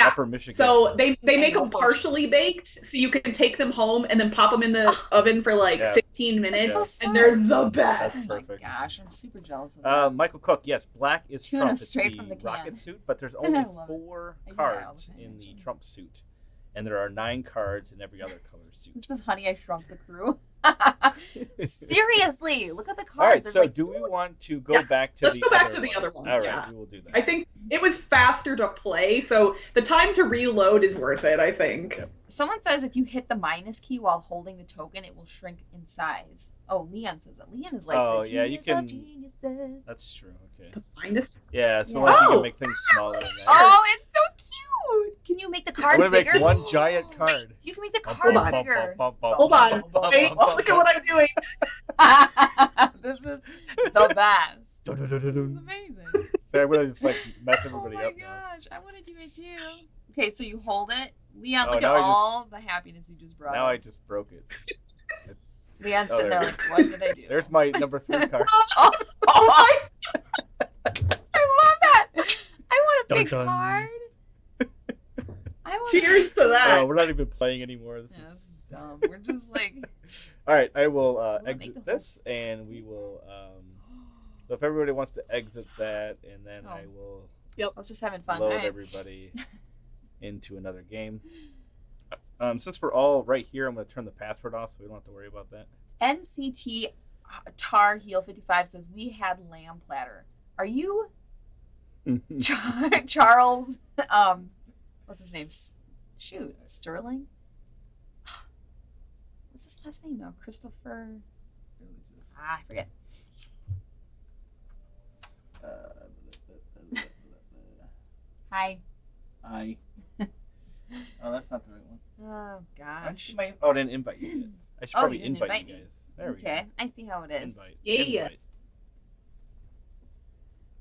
Upper Michigan. So they make the them worst. partially baked, so you can take them home and then pop them in the oven for 15 minutes, That's so and they're smart. the best. That's perfect. Oh my gosh, I'm super jealous of that. Michael Cook, yes, black is Tuna Trump. It's straight from the can. rocket suit, but there's only love 4 I do that all the cards time, in the actually. Trump suit, and there are 9 cards in every other color suit. This is Honey, I Shrunk the Crew. Seriously, look at the cards. All right, They're so like, do we ooh. want to go back to Let's the go back other to the one? other one, All right, yeah. we will do that. I think it was faster to play, so the time to reload is worth it, I think. Yep. Someone says if you hit the minus key while holding the token, it will shrink in size. Oh, Leon says that. Leon is like Oh, the yeah, you genius can- of geniuses. That's true. Okay. The minus. Yeah, so Yeah. like you Oh! can make things smaller than that. Oh, it's so cute. Can you make the I'm cards gonna make bigger? one giant card. You can make the Hold cards on. bigger. Hold on. Wait, look at what I'm doing. This is the best. This is amazing. So I'm gonna just mess Oh everybody my up now. gosh, I want to do it too. Okay, so you hold it. Leon, Oh, look at now I just- all the happiness you just brought Now I us. just broke it. Leon's Oh, sitting there there. like, what did I do? There's my number 3 card. Oh, Oh I love that. I want a Dun, big dun. card. I want Cheers to that. Oh, we're not even playing anymore. This Yeah, is... this is dumb. We're just like, All right, I will Will it make exit the whole this, and we will. So if everybody wants to exit that, and then Oh. I will I was just having fun. load Right? everybody into another game. Since we're all right here, I'm going to turn the password off, so we don't have to worry about that. NCT Tar Heel 55 says we had lamb platter. Are you Charles? What's his name? Shoot, Sterling. What's his last name now? Christopher. I forget. Hi. I. Oh, that's not the right one. Oh gosh. I didn't invite you yet. I should Oh, probably you didn't invite invite you me? guys. There we Okay, I see how it go. is. Invite. Yeah.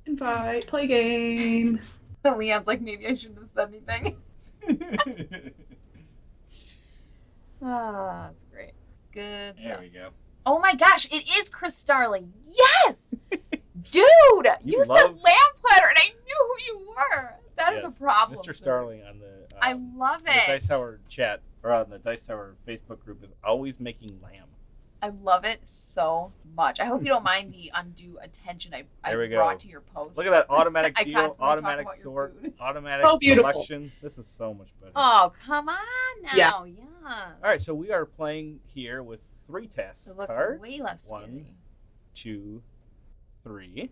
Invite, play game. Leon's like, maybe I shouldn't have said anything. Invite. Ah, that's great. Good There stuff. we go. Oh my gosh, it is Chris Starling. Yes! Dude! You said love- lamb platter and I knew who you were. That is Yes, a problem. Mr. sir. Starling on the. I love on the Dice it. Tower chat or on the Dice Tower Facebook group is always making lamb. I love it so much. I hope you don't mind the undue attention I There we go. brought to your posts. Look at that automatic I deal, constantly talk automatic about your sort, food. automatic So beautiful. selection. This is so much better. Oh, come on now. Yeah. Yes. All right, so we are playing here with 3 tests. It looks cards. way less scary. 1, 2, 3.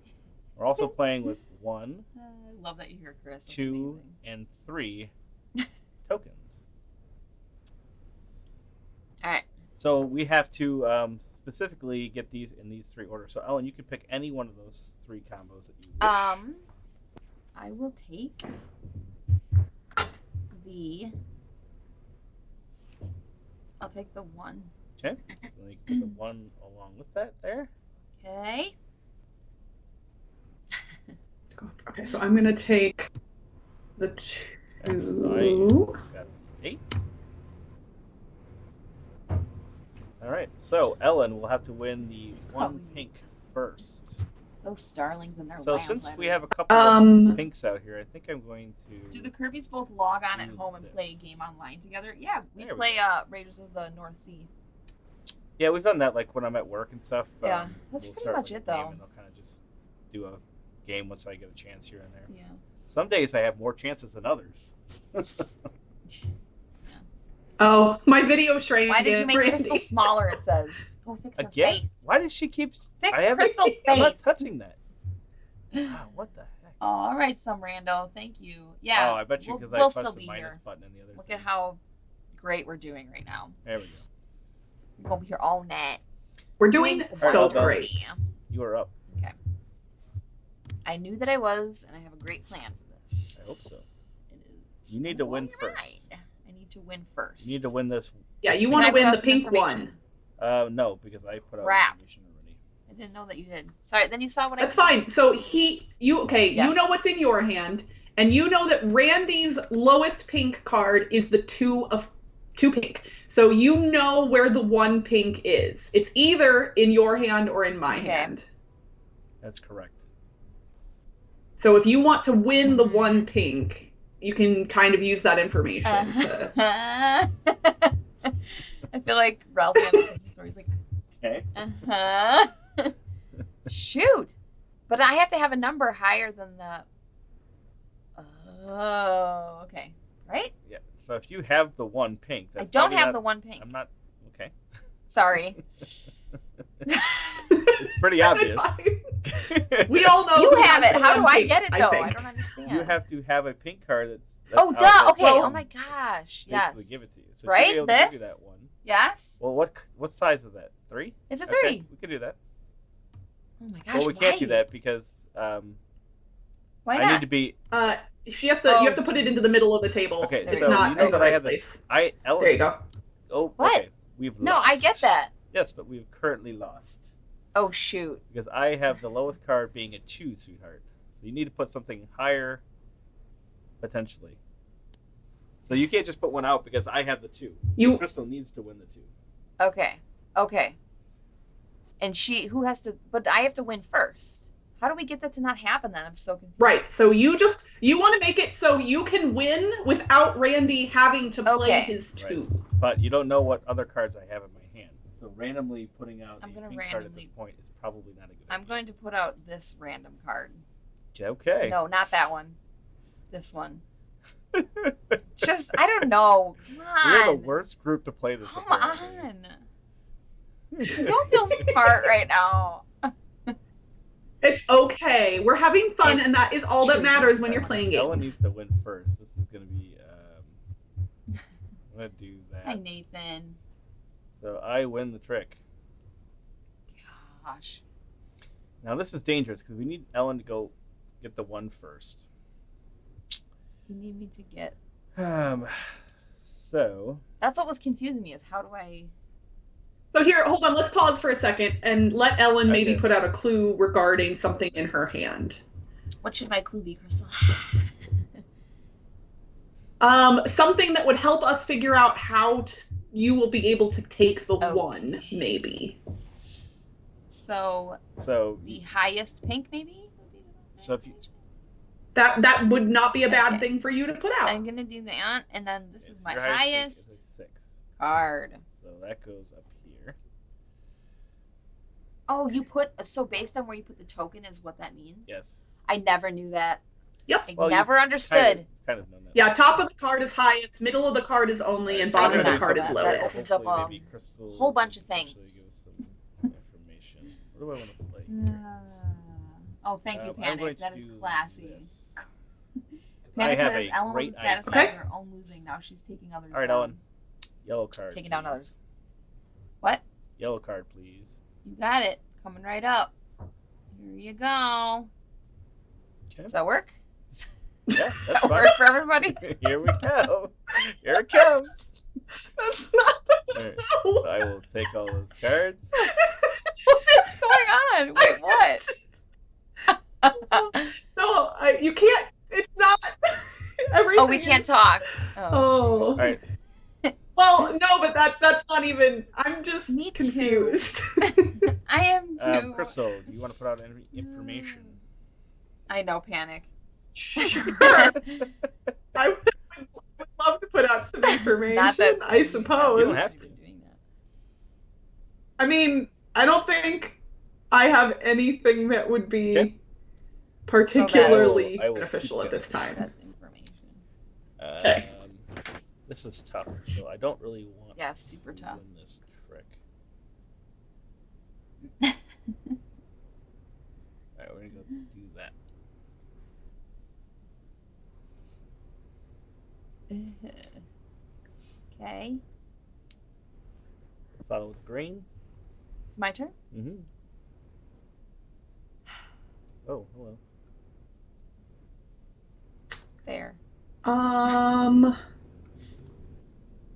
We're also playing with 1, I love that you're here, Chris. That's 2, amazing. and 3 tokens. All right. So we have to specifically get these in these 3 orders. So Ellen, you can pick any one of those 3 combos that you wish. I will take the. I'll take the 1. Okay. So then you can put the 1 along with that there. Okay. Okay, so I'm gonna take the 2. Got 8. All right. So Ellen will have to win the 1 Oh. pink first. Those starlings and their So lamb since we platters. have a couple of pinks out here, I think I'm going to. Do the Kirby's both log on at do home and play a this. game online together? Yeah, we There we play Raiders of the North Sea. Yeah, we've done that like when I'm at work and stuff. Yeah, that's pretty start much with it, a game though. And I'll kind of just do a game once I get a chance here and there. Yeah. Some days I have more chances than others. Oh, my video shrank. Why did you again, make Brandy. Crystal smaller? It says. Go fix her Again? face. Why does she keep? Fix I haven't. Crystal's I'm not face. touching that. Wow, what the heck? Oh, all right, some rando. Thank you. Yeah. Oh, I bet you we'll- because we'll I still pressed the be minus here. button in the other. Look thing. at how great we're doing right now. There we go. We're gonna be here all night. We're doing Doing so well done. great. Yeah. You are up. I knew that I was, and I have a great plan for this. I hope so. It is. You need to win All first. right. I need to win first. You need to win this. Yeah, you Can want I to win put the out some pink information? one. No, because I put out Crap. information already. didn't know that you did. Sorry, then you saw what That's I fine. So you Yes. know what's in your hand, and you know that Randy's lowest pink card is the 2 pink. So you know where the 1 pink is. It's either in your hand or in my hand. That's correct. So if you want to win the 1 pink, you can kind of use that information to... I feel like Ralphie on the Christmas story is like, Okay. shoot. But I have to have a number higher than the... Oh, okay. Right? Yeah. So if you have the 1 pink, that's I don't probably have not- the 1 pink. I'm not. Okay. Sorry. It's pretty obvious. We all know You who have has it. the How do 1 I pink, get it, though? I think. don't understand. You have to have a pink card that's Oh, out duh. that Okay. will Oh, my gosh. basically Yes. give it to you. So Right? if you're able to give you This? that one. Yes? Well, what size is that? 3? It's a Okay, 3. we could do that. Oh, my gosh. Well, we can't do why? that because Why I not? need to be. She has to. You have to put it into the middle of the table. Okay, It's so not you know in the that I right have the- place. Ellen. There you go. Oh, What? okay. We've No, lost. I get that. Yes, but we've currently lost Oh, shoot. because I have the lowest card being a 2, sweetheart. So you need to put something higher, potentially. So you can't just put one out because I have the 2. Crystal needs to win the 2. Okay. Okay. And who has to, but I have to win first. How do we get that to not happen then? I'm so confused. Right. So you want to make it so you can win without Randy having to play Okay. his 2. But you don't know what other cards I have in my hand. So randomly putting out I'm a gonna pink card at this randomly- point is probably not a good I'm idea. going to put out this random card. Okay. No, not that one. This one. Just, I don't know. Come We're the on. worst group to play this. Come apparently. on. I don't feel smart right now. It's okay. We're having fun, and that is all that True. matters when you're playing Ellen games. needs to win first. This is going to be. I'm going to do Hi, that. Nathan. So I win the trick. Gosh. Now this is dangerous because we need Ellen to go get the 1 first. You need me to get... So. That's what was confusing me, is how do I... So here, hold on. Let's pause for a second and let Ellen maybe Okay. put out a clue regarding something in her hand. What should my clue be, Crystal? Something that would help us figure out how you will be able to take the Okay. 1, maybe. So, So. the highest pink, maybe? Would be the So if you- That would not be a bad Okay. thing for you to put out. I'm going to do that, and then this is my your pick highest is a 6. card. So that goes up here. Oh, you put... So based on where you put the token is what that means? Yes. I never knew that. Yep. I Well, you never understood. Kind of known that. Yeah, top of the card is highest, middle of the card is only, and I bottom did of the not card know is that. lowest. That opens up Hopefully maybe Crystal whole bunch of can actually things. give us some information. What do I want to play? Oh, thank you, I'm going Panic. to That is do classy. this. Panic I have says a Ellen great wasn't satisfied idea. with her own losing. Now she's taking others All right, down. Ellen. Yellow card. Taking down please. others. What? Yellow card, please. You got it. Coming right up. Here you go. Okay. Does that work? Yes, Does that's that fine. work for everybody? Here we go. Here it comes. That's not All right, so I will take all those cards. What is going on? Wait, what? No, you can't. It's not. Everything Oh, we can't talk. Oh. All right. Well, no, but that's not even. I'm just Me too. confused. I am too. Crystal, do you want to put out any information? I know, Panic. Sure. I would love to put out some information. Not that I suppose. You don't have to. Doing that. I mean, I don't think I have anything that would be Okay. particularly I will beneficial keep at this going. time. That's information. Okay. This is tough, so I don't really want Yeah, super to tough. win this trick. All right, we're gonna go do that. Okay. Follow with green. It's my turn? Mm-hmm. Oh, hello. There.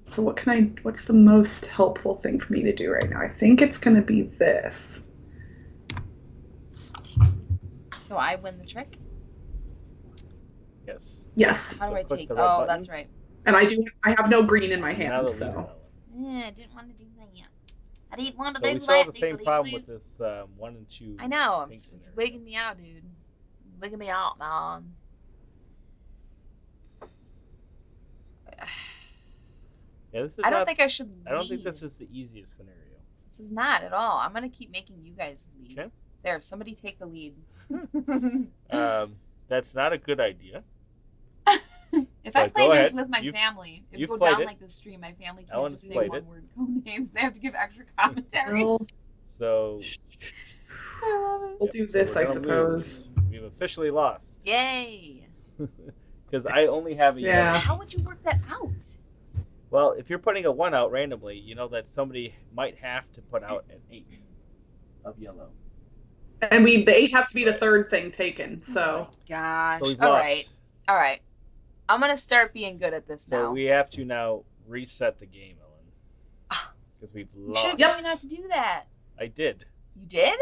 So what's the most helpful thing for me to do right now? I think it's gonna be this. So I win the trick. Yes. Yes. How do I click take? the red Oh, button. that's right. And I have no green in my Now hand, the leader, so. Ellen. Yeah, I didn't want to do that yet. I didn't want to So do we still have that. the same problem with this 1 and 2. I know. pink It's scenario. wigging me out, dude. Wigging me out, man. Yeah, this is I don't not- think I should lead. I don't think this is the easiest scenario. This is not at all. I'm going to keep making you guys lead. Okay. There, somebody take the lead. That's not a good idea. If I But play go this ahead. with my You've- family, if we you've go played down it. like this stream, my family can't Ellen just say played one it. word code names. They have to give extra commentary. Well, So I love it. we'll do this, we're I gonna suppose. lose. We've officially lost. Yay. Because I only have a Yeah. yellow. How would you work that out? Well, if you're putting a 1 out randomly, you know that somebody might have to put out an 8 of yellow. And the 8 has to be the third thing taken, Oh so. my gosh. So we've All lost. right. All right. I'm going to start being good at this So now. we have to now reset the game, Ellen. Ah. Because we've You should have lost. told me not to do that. I did. You did?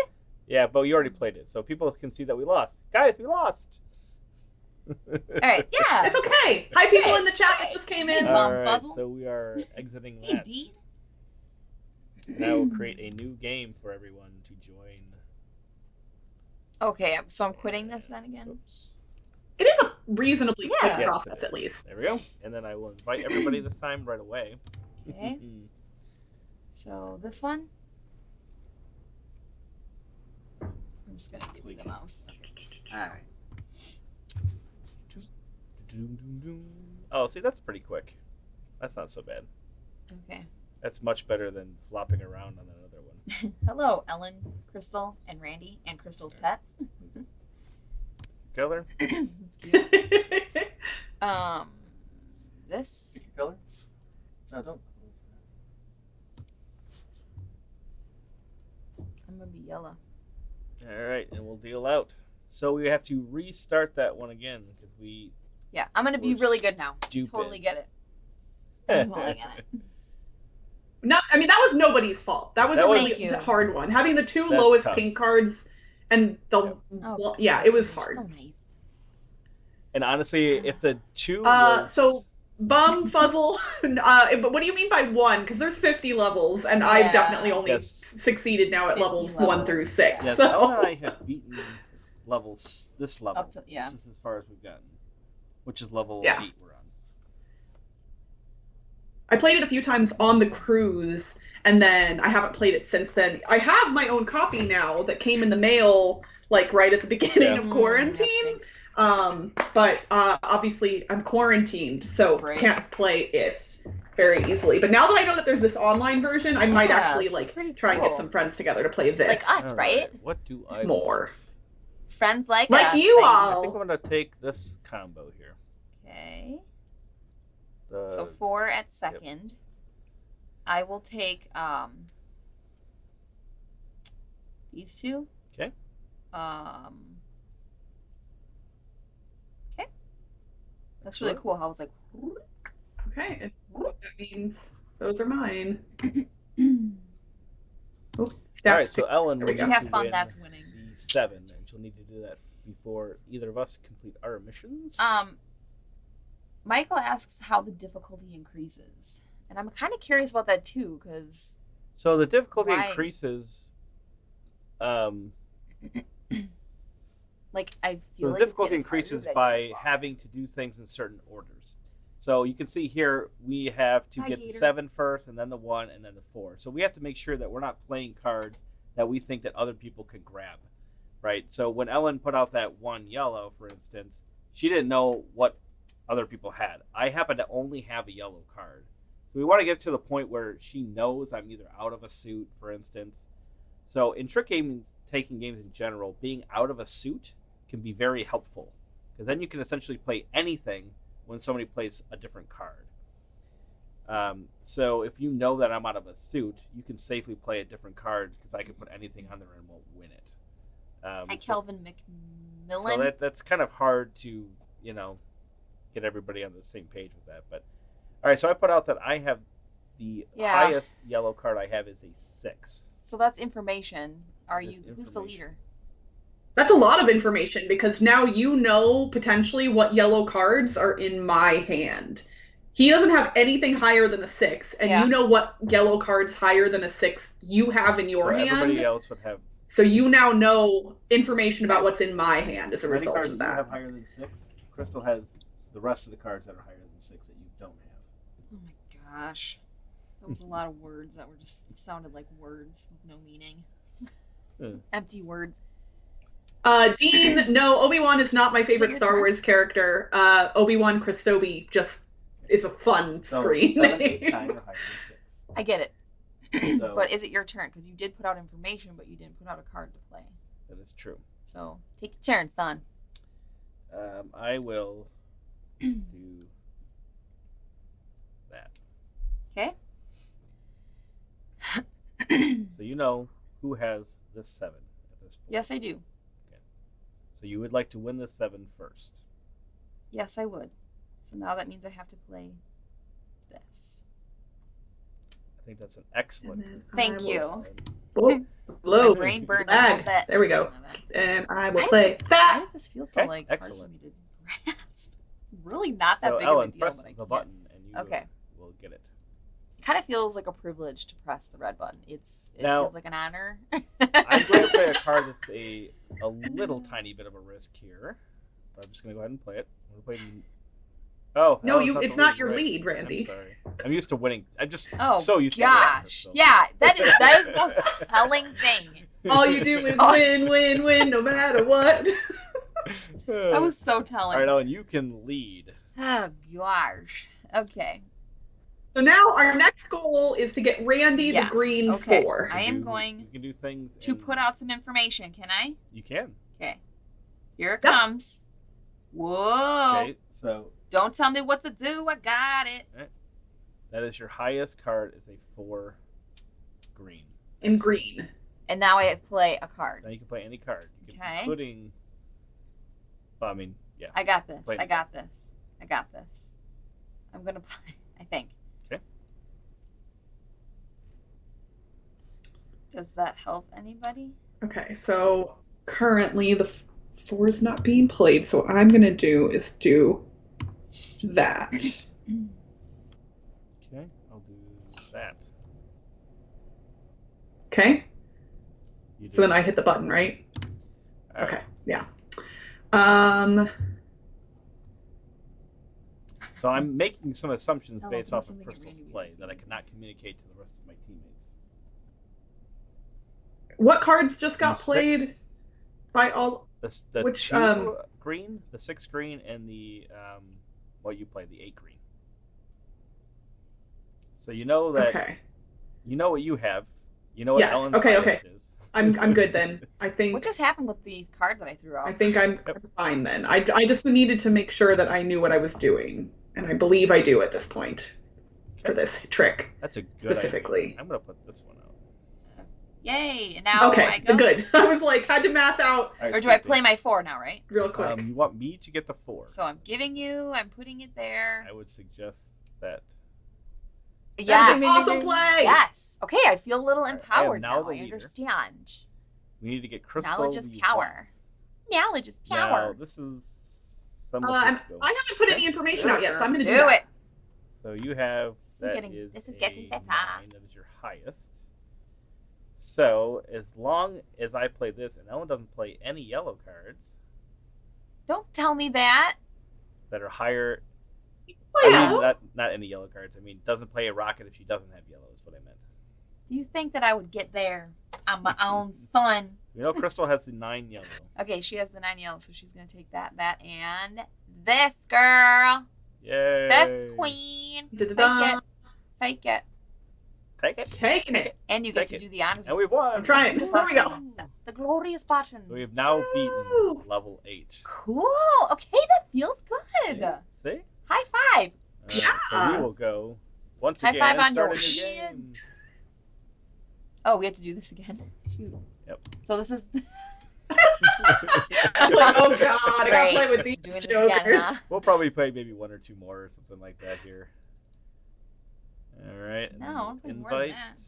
Yeah, but you already played it, so people can see that we lost. Guys, we lost. All right. Yeah. It's okay. Hi, It's people okay. in the chat that just came in. Hey, Mom All right, Fuzzle. so we are exiting Hey, that. Dean. And I will create a new game for everyone to join. Okay, so I'm quitting this then again? Oops. It is a reasonably Yeah. quick Yes, process, it is. at least. There we go. And then I will invite everybody this time right away. Okay. So this one. I'm just going to give you the mouse. All right. Oh, see, that's pretty quick. That's not so bad. Okay. That's much better than flopping around on another one. Hello, Ellen, Crystal, and Randy, and Crystal's pets. Color? That's cute. This. Color? No, don't. I'm gonna be yellow. All right, and we'll deal out. So we have to restart that one again because we. Yeah, I'm gonna be We're really good now. stupid. Totally get it. I'm totally get it. No, I mean, that was nobody's fault. That was That a was- really Thank you. hard one. Having the 2 That's lowest tough. pink cards and the. Oh, Yeah, yes, it was you're hard. So nice. And honestly, if the 2 So Bum Fuzzle, but what do you mean by 1? Because there's 50 levels, and Yeah. I've definitely only Yes. succeeded now at 50 levels 1 levels, through 6. Yes, So Ellen and I have beaten levels. This level. Up to- yeah. This is as far as we've gotten, which is level Yeah. 8 we're on. I played it a few times on the cruise, and then I haven't played it since then. I have my own copy now that came in the mail, like right at the beginning Yeah. of That quarantine. stinks. But obviously I'm quarantined, so Right. can't play it very easily. But now that I know that there's this online version, I might Yes, actually it's like pretty try and get cool. some friends together to play this. Like us, All right? What do I More. want? Friends like Like us. you baby. I all. think I'm gonna take this combo here. Okay. The, So 4 at second. I will take these 2. Okay. Okay. That's really cool. How I was like. Okay, and what that means those are mine. Oh, all stats right, so Ellen, There we If go. you need have to fun, win that's winning. the 7, and she'll need to do that before either of us complete our missions. Michael asks how the difficulty increases, and I'm kind of curious about that too, because So the difficulty Why? increases. like I So feel the like it's difficulty getting increases harder by as I go having to do things in certain orders. So you can see here we have to Hi, get the Gator. 7 first, and then the 1, and then the 4. So we have to make sure that we're not playing cards that we think that other people can grab, right? So when Ellen put out that 1 yellow, for instance, she didn't know what other people had. I happen to only have a yellow card. So we want to get to the point where she knows I'm either out of a suit, for instance. So in trick gaming, taking games in general, being out of a suit can be very helpful, because then you can essentially play anything when somebody plays a different card. So if you know that I'm out of a suit, you can safely play a different card, because I can put anything on there and won't win it. Hi, Kelvin So McMillan. that's kind of hard to, get everybody on the same page with that. But all right, so I put out that I have the Yeah. highest yellow card I have is a 6. So that's information. Are Just you? Who's the information. leader? That's a lot of information because now you know potentially what yellow cards are in my hand. He doesn't have anything higher than a 6, and Yeah. you know what yellow cards higher than a 6 you have in your So hand. everybody else would have. So you now know information about what's in my hand as a How many result cards of do you that. have higher than 6? Crystal has the rest of the cards that are higher than 6 that you don't have. Oh my gosh. That was a lot of words that were just sounded like words with no meaning. Empty words. Dean, no, Obi-Wan is not my favorite Star Wars character. Obi-Wan Christobi just is a fun screen 7, 8, name. 9 are higher than 6. I get it. So, But is it your turn? Because you did put out information, but you didn't put out a card to play. that is true. So take your turn, son. I will do that. Okay. So you know who has this 7 at this point. Yes, I do. Okay. So you would like to win this 7 first. Yes, I would. So now that means I have to play this. I think that's an excellent. Thank you. Oh, low. My brain burned a lag. little bit. There we go. And I will Why play Why that. does this feel so Okay, like excellent. hard for me to grasp? It's really not that So big Ellen, of a deal, press but I the can't. button and you Okay. will get it. It kind of feels like a privilege to press the red button. It Now- feels like an honor. I'm going to play a card that's a little tiny bit of a risk here. But I'm just going to go ahead and play it. I'm going to play. Oh No, Ellen's it's the not your right? lead, Randy. I'm sorry. I'm used to winning. I'm just Oh, so used to winning. gosh. So. Yeah, that is the most telling thing. All you do is Oh. win, win, win, no matter what. That was so telling. All right, Ellen, you can lead. Oh, gosh. Okay. So now our next goal is to get Randy Yes, the green okay. 4. I am You going can do things to and put out some information. Can I? You can. Okay. Here it Yep. comes. Whoa. Okay, so Don't tell me what to do. I got it. that is your highest card is a 4 green. In green. And now I play a card. Now you can play any card, you can, Okay. including. Well, I mean, yeah. I got this. Play I got this. I got this. I'm going to play, I think. Okay. Does that help anybody? Okay, so currently the 4 is not being played, so what I'm going to do is do that. Okay, I'll do that. Okay? You So then do- I hit the button, right? All right. Okay, yeah. Um, So I'm making some assumptions Oh, based there's off of something that Crystal's Randy play didn't that I see. cannot communicate to the rest of my teammates. what cards just got The played six- by all? The Which, 2 green, the 6 green, and the what you play, the 8 green. So you know that Okay, you know what you have. You know what Yes, Ellen's okay, highest is. I'm good then. I What think just happened with the card that I threw out? I think I'm fine then. I just needed to make sure that I knew what I was doing, and I believe I do at this point for this trick. That's a good Specifically. idea. I'm gonna put this one out. Yay! And now I Okay, go. good. I was like, had to math out All right, Or do I sweet play thing. my 4 now, right? real quick. You want me to get the 4? So I'm giving you. I'm putting it there. I would suggest that. Yes. Awesome play. Yes. Okay, I feel a little I am empowered now now. the I leader. understand. We need to get Crystal. Knowledge is the power. Knowledge is one. Now, power. this is some of I this goes. haven't put any information out yet, so I'm going to do Do that. it. So you have This is getting a better. 9, that is your highest. So as long as I play this and Ellen doesn't play any yellow cards Don't tell me that. that are higher, Oh, I yeah. mean not any yellow cards. I mean doesn't play a rocket if she doesn't have yellow is what I meant. Do you think that I would get there on my own, son? You know Crystal has the 9 yellow. Okay, she has the 9 yellow, so she's gonna take that, and this girl, Yay! this queen. Take Da-da-da. it, take it, Take it. Taking it. and you get Take to it. do the honors. And we've won. I'm trying. The Here we go. button. The glorious button. So we have now beaten Woo! level 8. Cool. Okay, that feels good. See? High five. All right, so we will go once High again five on start a your new chin. game. Oh, we have to do this again. Shoot. Yep. So this is I'm like, oh god, I gotta Great. play with these doing it jokers. again, huh? We'll probably play maybe 1 or 2 more or something like that here. All right. and No, then I want to play more than invite. that.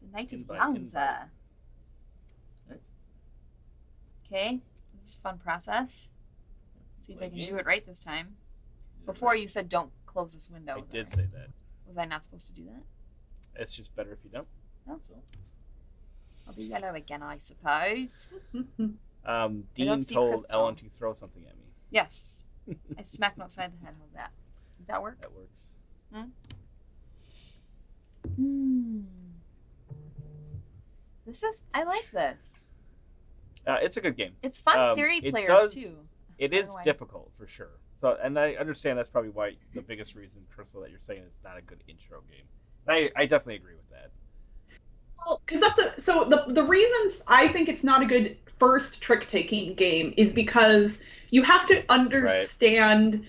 The night is Invite, young, invite. sir. Right. Okay. This is a fun process. See if I can Game. do it right this time. Before you said don't close this window. I did say that. Was I not supposed to do that? It's just better if you don't. Oh. So. I'll do yellow again, I suppose. Dean see told Crystal. Ellen to throw something at me. Yes. I smacked him upside the head. How's that? Does that work? That works. I like this. It's a good game. It's fun 3 it players does- too. It By the is way. difficult for sure. So, and I understand that's probably why the biggest reason, Crystal, that you're saying it's not a good intro game. I definitely agree with that. Well, because the reason I think it's not a good first trick-taking game is because you have to understand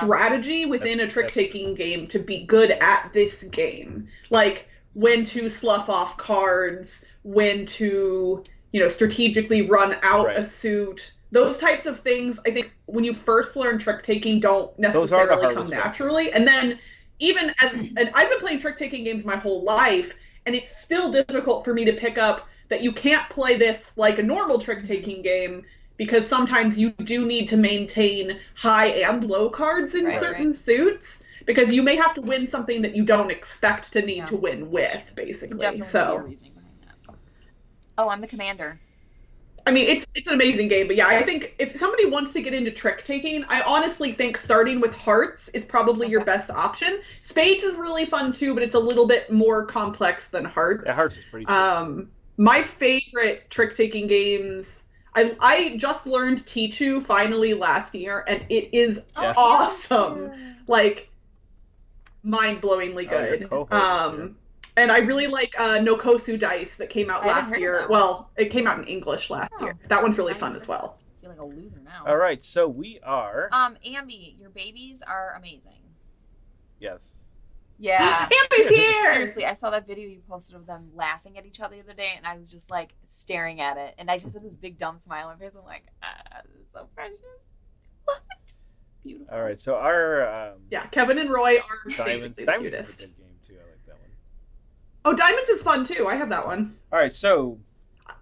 strategy within a trick-taking game to be good at this game. Like when to slough off cards, when to, strategically run out a suit. Those types of things, I think, when you first learn trick-taking, don't necessarily come naturally. And then, and I've been playing trick-taking games my whole life, and it's still difficult for me to pick up that you can't play this like a normal trick-taking game, because sometimes you do need to maintain high and low cards in certain suits, because you may have to win something that you don't expect to need to win with, basically. You definitely see a reasoning behind that. Oh, I'm the commander. I mean, it's an amazing game, but yeah, I think if somebody wants to get into trick-taking, I honestly think starting with hearts is probably your best option. Spades is really fun too, but it's a little bit more complex than hearts. Yeah, hearts is pretty simple. My favorite trick-taking games, I just learned Tichu finally last year, and it is awesome. Like, mind-blowingly good. And I really like Nokosu Dice that came out last year. Well, it came out in English last year. That one's really fun as well. I feel like a loser now. All right, so we are... Ambi, your babies are amazing. Yes. Yeah. Ambi's here! Seriously, I saw that video you posted of them laughing at each other the other day, and I was just, like, staring at it. And I just had this big dumb smile on my face. I'm like, this is so precious. What? Beautiful. All right, so our... Kevin and Roy are Diamonds. the Diamonds is a cutest. good game, too. I like that one. Oh, Diamonds is fun, too. I have that one. All right, so...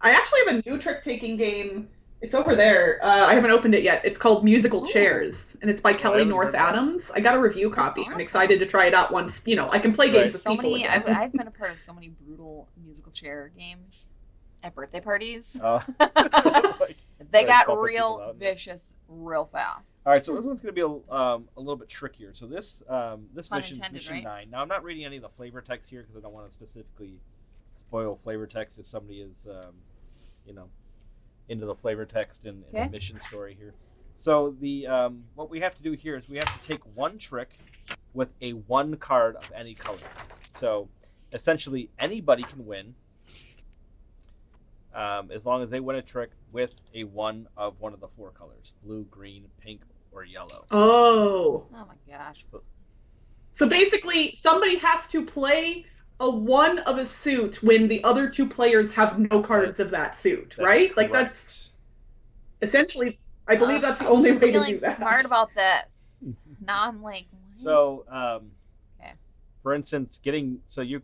I actually have a new trick-taking game. It's over there. I haven't opened it yet. It's called Musical Chairs, and it's by Kelly North Adams. I got a review copy. Awesome. I'm excited to try it out once, I can play games with So people many, again. I've been a part of so many brutal musical chair games at birthday parties. They got bumping real people out. vicious real fast. All right, so this one's going to be a little bit trickier. So this Pun mission, intended, mission right? 9. Now, I'm not reading any of the flavor text here because I don't want to specifically spoil flavor text if somebody is, into the flavor text and the mission story here. So the what we have to do here is we have to take one trick with a 1 card of any color. So essentially anybody can win as long as they win a trick with a 1 of one of the 4 colors: blue, green, pink, or yellow. Oh. Oh my gosh. So basically, somebody has to play a 1 of a suit when the other 2 players have no cards of that suit, right? Like that's essentially, I believe that's the only way to do that. I was just feeling smart about this. Now I'm like, what? So, for instance, you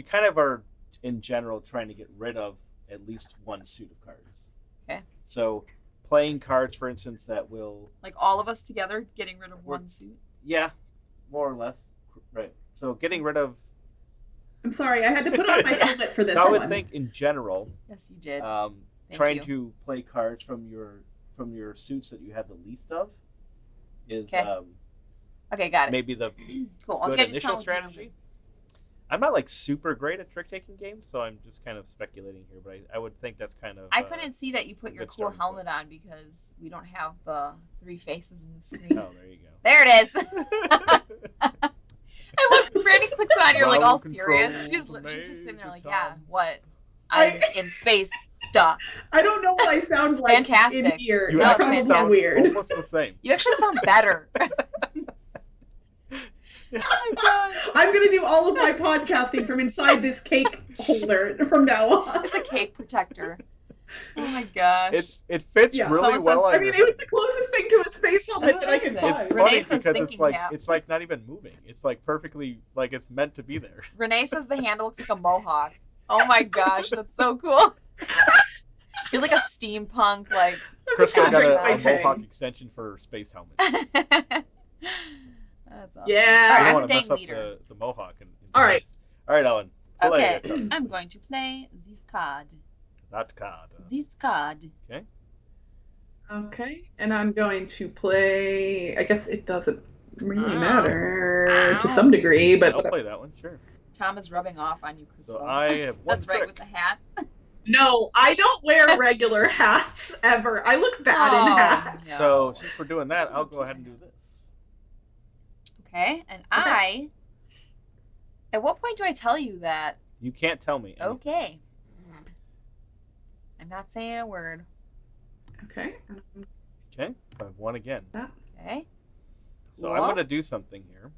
kind of are in general trying to get rid of at least 1 suit of cards. Okay. So playing cards, for instance, that will... Like all of us together getting rid of 1 suit? Yeah, more or less. Right. So getting rid of... I'm sorry, I had to put on my helmet for this I one. would think in general... Yes, you did. Trying to play cards from your suits that you have the least of is okay, got it. maybe the cool. I was good gonna initial strategy. I'm not like super great at trick taking games, so I'm just kind of speculating here. But I would think that's kind of. I couldn't see that you put your good cool starting helmet on because we don't have the 3 faces in the screen. Oh, there you go. There it is. I look, Brandy clicks on. You're like all serious. She's just sitting there like, yeah, what? I'm in space. Duh. I don't know what I sound like Fantastic. in here. You No, it's actually fantastic. sound weird. almost the same. You actually sound better. Oh my gosh. I'm going to do all of my podcasting from inside this cake holder from now on. It's a cake protector. Oh my gosh. It fits Yeah. really Someone well. says- I mean, it was the closest thing to a space helmet that I could Amazing. It's find. Renee funny says because thinking it's like cap. it's like not even moving. It's like perfectly like it's meant to be there. Renee says the handle looks like a mohawk. Oh my gosh, that's so cool. You're like a steampunk, like. Crystal got a Okay. mohawk extension for her space helmet. That's awesome. Yeah. I Alright, don't I'm want to mess bank up leader. the mohawk. In All right. space. All right, Ellen. Play Okay, it. I'm going to play this card. That card. This card. Okay, and I'm going to play. I guess it doesn't really Ow. matter to Ow. some degree, but I'll play that one, sure. Tom is rubbing off on you, Crystal. So I have one That's trick. right with the hats. no, I don't wear regular hats ever. I look bad in hats. no. So since we're doing that, I'll go ahead and do this. Okay, and I. At what point do I tell you that? You can't tell me. anything. Okay. I'm not saying a word. Okay. Okay. I've won again. Okay. So Cool. I'm going to do something here.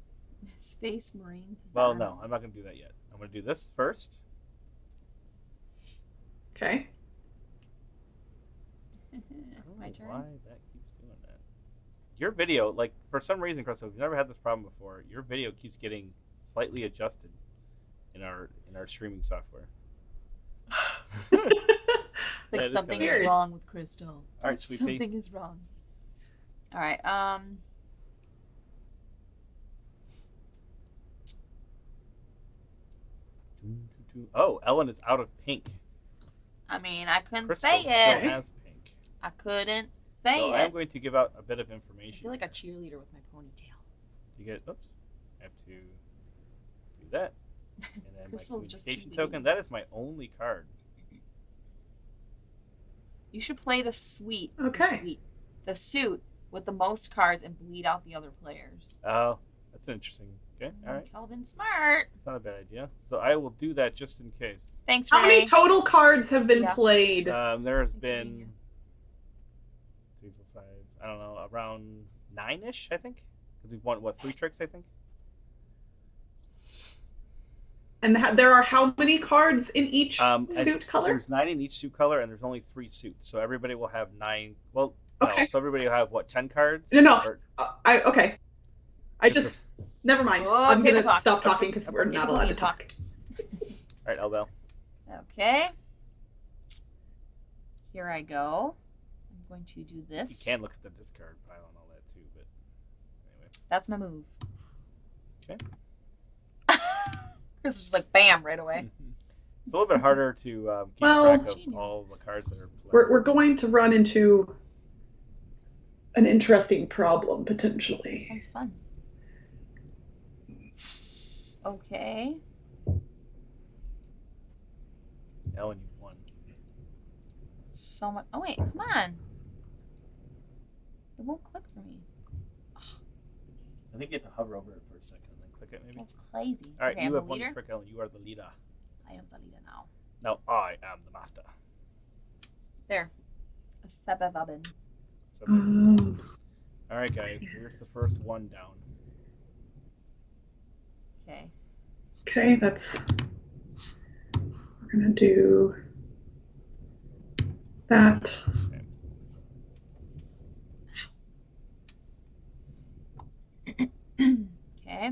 Space Marine. Well, Pisano. no, I'm not going to do that yet. I'm going to do this first. Okay. I don't My know turn. why that keeps doing that. Your video, like, for some reason, Crystal, we've never had this problem before. Your video keeps getting slightly adjusted in our streaming software. It's like That is something kinda is weird. wrong with Crystal. All right, sweet pea. Something is wrong. All right. Oh, Ellen is out of pink. I mean, I couldn't Crystal say still it. has pink. I couldn't say So it. I'm going to give out a bit of I information. feel like a cheerleader with my ponytail. You get, oops, I have to do that. And then Crystal's my just communication too token. That is my only card. You should play the suite. Okay. The suit with the most cards and bleed out the other players. Oh, that's interesting. Okay, all right. Calvin Smart. It's not a bad idea. So I will do that just in case. Thanks, How Renee. many total cards have been Yeah. played? There has Thanks for being been 3, 4, 5, I don't know, around 9-ish, I think. Because we've won, what, 3 tricks, I think? And there are how many cards in each suit color? There's 9 in each suit color, and there's only 3 suits. So everybody will have 9. Well, no. Okay. So everybody will have, what, 10 cards? No. Or- Okay. I It's just never mind. Oh, I'm table gonna talk. stop talking because we're Table not allowed to talk. talk. All right, Elbel. Okay. Here I go. I'm going to do You this. can look at the discard pile and all that, too. But anyway. That's my move. Okay. Chris is just like, bam, right away. It's a little bit harder to keep Well- track of all the cards that are played. We're going to run into an interesting problem potentially. Sounds fun. Okay. Ellen, you won. So much. Oh, wait, come on. It won't click for me. I think you have to hover over it for a second and then click it, maybe. That's crazy. All right, okay, you I'm have a one leader. trick, Ellen. You are the leader. I am the leader now. Now I am the master. There. A Sebebabin. So, Um, all right, guys. Here's the first one down. Okay. okay, we're gonna do that. Okay.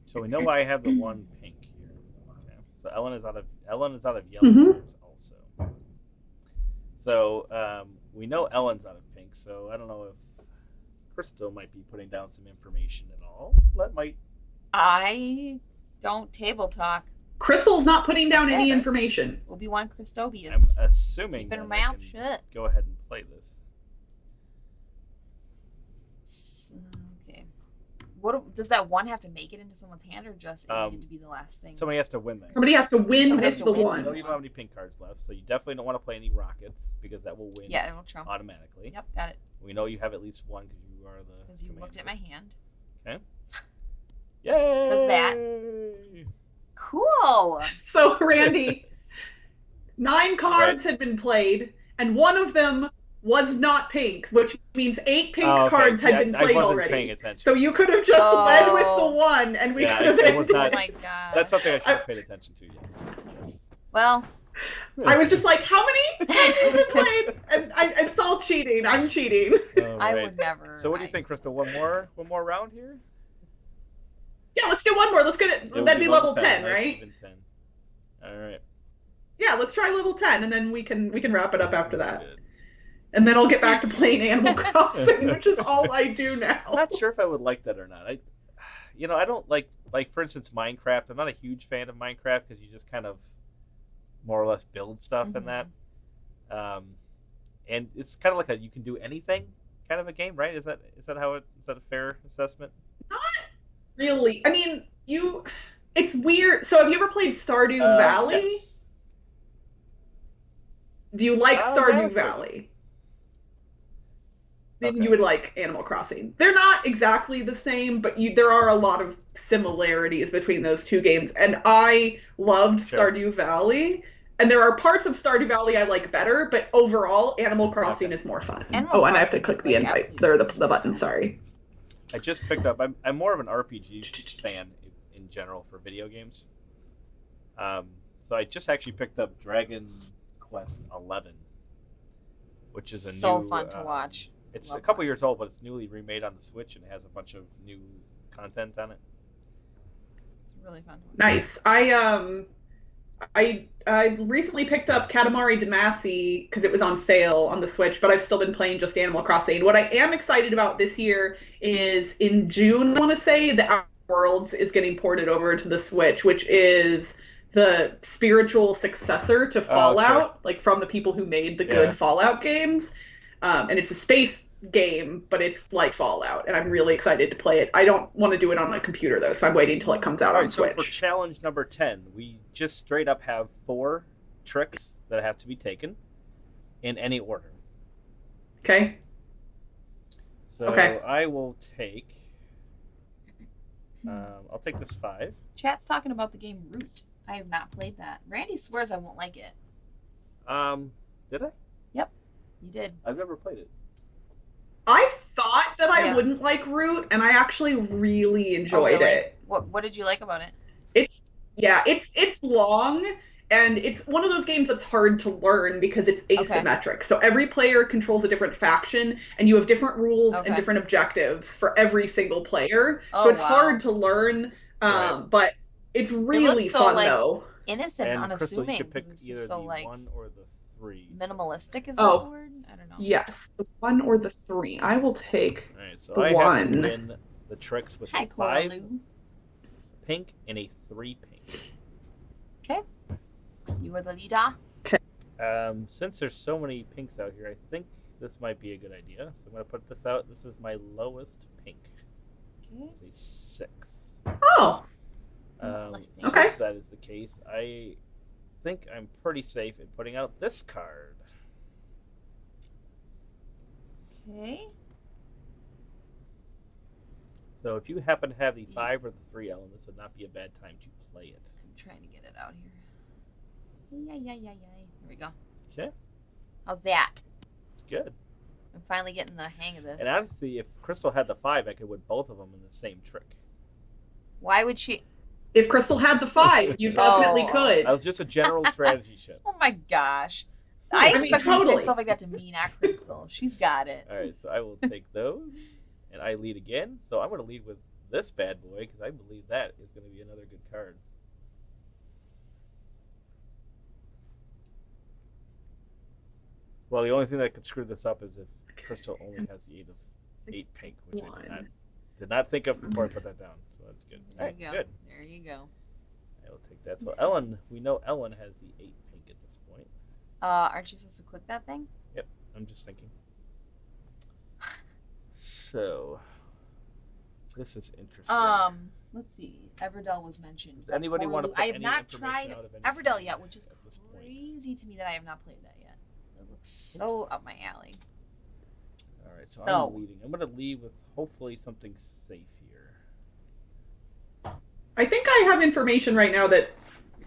So we know I have the one pink here. Okay. So Ellen is out of yellow Mhm. cards also. So we know Ellen's out of pink. So I don't know if Crystal might be putting down some information at all. That might. I don't table talk. Crystal's not putting down any Okay. information. Obi-Wan I'm Christobius. assuming Keeping her that I mouth can shut. go ahead and play this. Okay. What does that one have to make it into someone's hand, or just it Um, needed to be the last thing? Somebody has to win that. Somebody has to win Somebody has with to the win. I one. know you don't have any pink cards left, so you definitely don't want to play any rockets because that will win Yeah, it'll trump. automatically. Yep, got it. We know you have at least one because you are the. Because you looked at my hand. Yay! Does that- Cool. So Randy, 9 cards had been played, and one of them was not pink, which means 8 pink Oh, okay. cards See, had been I played wasn't already. paying attention. So you could have just led with the Oh. one, and we Yeah, could have I was ended. not- Oh my god. That's something I should have paid attention to. Yes. Well, I was just like, how many cards have been played? And it's all cheating. I'm cheating. All I right. would never. So what do you think, Crystal? One more round here? Yeah, let's do one more. Let's get it. It would That'd be level 10, nice, right? even 10. All right. Yeah, let's try level 10, and then we can wrap it up after that. Good. And then I'll get back to playing Animal Crossing, which is all I do now. I'm not sure if I would like that or not. I don't like for instance Minecraft. I'm not a huge fan of Minecraft because you just kind of more or less build stuff in that. And it's kind of like a you can do anything kind of a game, right? Is that a fair assessment? Not really. I mean, it's weird. So have you ever played Stardew Valley? Yes. Do you like Stardew no, Valley? Then Okay. you would like Animal Crossing. They're not exactly the same, but there are a lot of similarities between those two games. And I loved Sure. Stardew Valley. And there are parts of Stardew Valley I like better, but overall, Animal Crossing is more fun. Animal And I have to Crossing click is, the like, invite. Or the button, sorry. I just picked up. I'm more of an RPG fan in general for video games. So I just actually picked up Dragon Quest 11, which is a so new, fun to watch. It's Love a couple years old, but it's newly remade on the Switch and has a bunch of new content on it. It's really fun to watch. Nice. I recently picked up Katamari Damacy because it was on sale on the Switch, but I've still been playing just Animal Crossing. What I am excited about this year is in June, I want to say, the Outer Worlds is getting ported over to the Switch, which is the spiritual successor to Fallout, like from the people who made the good Fallout games. And it's a space game, but it's like Fallout, and I'm really excited to play it. I don't want to do it on my computer though, so I'm waiting till it comes out on Switch. So for challenge number 10, we just straight up have 4 tricks that have to be taken in any order. Okay. So Okay. I will take. I'll take this 5. Chat's talking about the game Root. I have not played that. Randy swears I won't like it. Did I? Yep, you did. I've never played it. I thought that I Yeah. wouldn't like Root, and I actually really enjoyed really? it. What did you like about it? It's long, and it's one of those games that's hard to learn because it's asymmetric. So every player controls a different faction, and you have different rules and different objectives for every single player. So it's hard to learn, but it's really so, fun like, though. Innocent and Crystal, unassuming. you could pick 'Cause it's either just so the like 1 or the 3. minimalistic. Is that the word? I don't know. Yes, the 1 or the 3. I will take All right, so the I 1. have to win the tricks with Hi, a 5 Coralu. pink and a 3 pink. Okay. You are the leader. Since there's so many pinks out here, I think this might be a good idea. So I'm going to put this out. This is my lowest pink. Okay. It's a 6. Oh, Listing. Okay. Since that is the case, I think I'm pretty safe in putting out this card. Okay. So if you happen to have the 5 or the 3, Ellen, this would not be a bad time to play it. I'm trying to get it out here. Yeah. There we go. Okay. How's that? It's good. I'm finally getting the hang of this. And honestly, if Crystal had the 5, I could win both of them in the same trick. Why would she? if Crystal had the 5, you definitely could. That was just a general strategy shift. Oh my gosh. I I mean, expect you to totally. say stuff like that to me, not Crystal. She's got it. All right, so I will take those, and I lead again. So I'm going to lead with this bad boy because I believe that is going to be another good card. Well, the only thing that could screw this up is if Crystal only has the 8 pink, which I did not think of before I put that down. So that's good. All There right, you go. good. There you go. I will take that. So Ellen, we know Ellen has the 8 pink at this point. Aren't you supposed to click that thing? Yep, I'm just thinking. So this is interesting. Let's see. Everdell was mentioned. Does anybody want to Coraloo. put I have any not information tried out of any Everdell yet, which is at this point? crazy to me that I have not played that yet. It looks so up my alley. All right, so So- I'm leading. I'm going to lead with hopefully something safe here. I think I have information right now that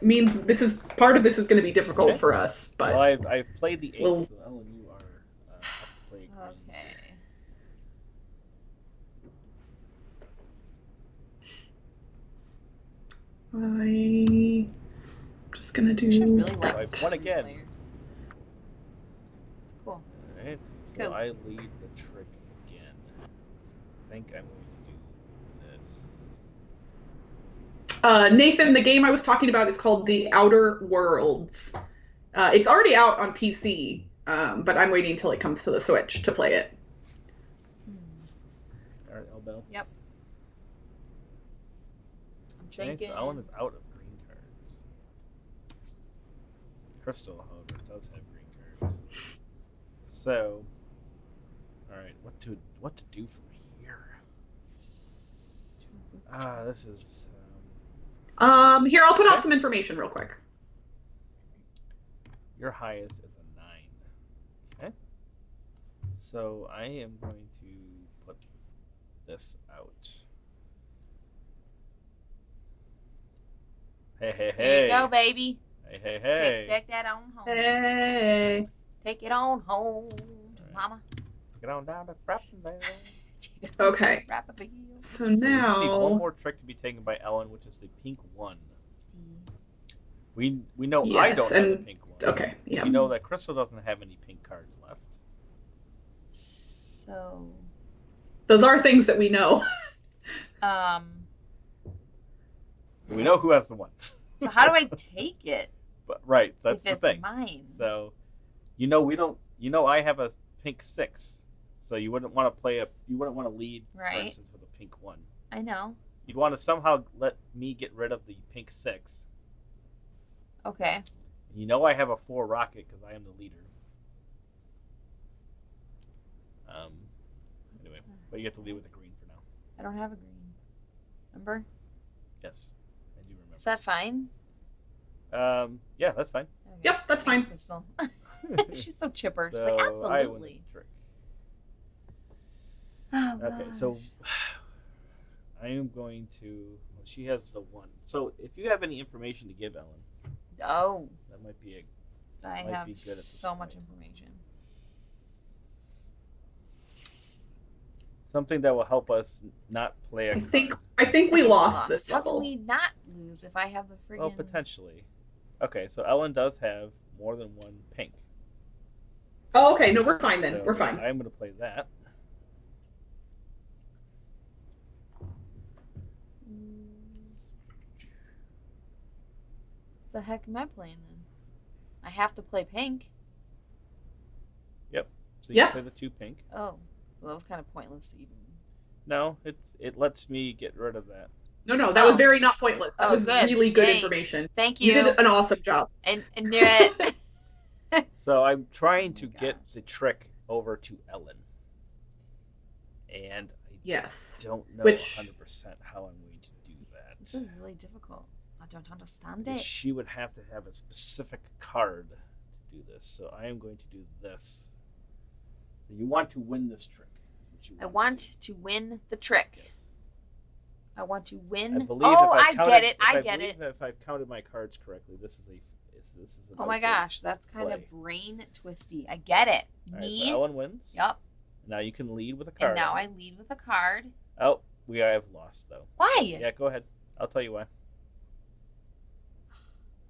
means this is part of this is going to be difficult Okay. for us, but Well, I've played the 8, Well- so Ellen, you are up to play green. Okay. I'm just going to I should do really like I've this won for again. players. It's cool. All right, so Cool. I lead the trick again. I think I'm going to do this. Nathan, the game I was talking about is called The Outer Worlds. It's already out on PC, but I'm waiting until it comes to the Switch to play it. All right, Elbel. Yep. I'm Okay, thinking. so Ellen is out of green cards. Crystal, however, does have green cards. So, all right, what to do from here? This is. Here, I'll put out Okay. some information real quick. Your highest is a 9. Okay. So I am going to put this out. Hey, hey, hey. Here you go, baby. Hey, hey, hey. Take that on home. Hey. Take it on home, Alright. mama. Get on down to Brappenville. Okay. Wrap up a heel. So We just need one now, more trick to be taken by Ellen, which is the pink 1. See. We know I Yes, don't have the and- pink 1. okay, yeah. We know that Crystal doesn't have any pink cards left. So, Those are things that we know. So we know who has the 1. so how do I take it But right, that's if the it's thing. mine? So, we don't. I have a pink 6, so you wouldn't want to You wouldn't want to lead, for Right. instance, with a pink 1. I know. You'd want to somehow let me get rid of the pink 6. Okay. I have a 4 rocket because I am the leader. Anyway, but you have to lead with the green for now. I don't have a green. Remember? Yes, I do remember. Is that fine? Yeah, that's fine. Okay. Yep, that's Thanks, fine. Crystal. She's so chipper. She's So like, I win the absolutely. trick. Oh, Okay, so gosh. I am going to. Well, she has the 1. So if you have any information to give Ellen, Oh, that might be a. I Might have be good at this so much point. information. Something that will help us not play a I card. think we lost this How level. can we not lose if I have the friggin' Well, potentially. Okay, so Ellen does have more than 1 pink. Oh, okay. No, we're fine then. So We're fine. I'm going to play that. The heck am I playing then? I have to play pink. So you Yep. play the 2 pink. Oh, so that was kind of pointless to even. No, it lets me get rid of that. No, that Oh. was very not pointless. That Oh, was good. really good Yay. information. Thank You you. did an awesome job. I knew it. So I'm trying Oh to my get gosh. the trick over to Ellen. And I Yes. don't know Which- 100% how I'm going to do that. This is really difficult. I don't understand Because it. she would have to have a specific card to do this. So I am going to do this. So you want to win this trick. is what you I to want do. to win the trick. Yes. I want to I win. believe Oh, if I counted, get it. if I get believe it. that if I've counted my cards correctly, this is an Oh my okay gosh, that's kind play. of brain twisty. I get it. All right, Me. so Ellen wins. Yep. Now you can lead with a card. And now I lead with a card. Oh, we have lost though. Why? Yeah, go ahead. I'll tell you why.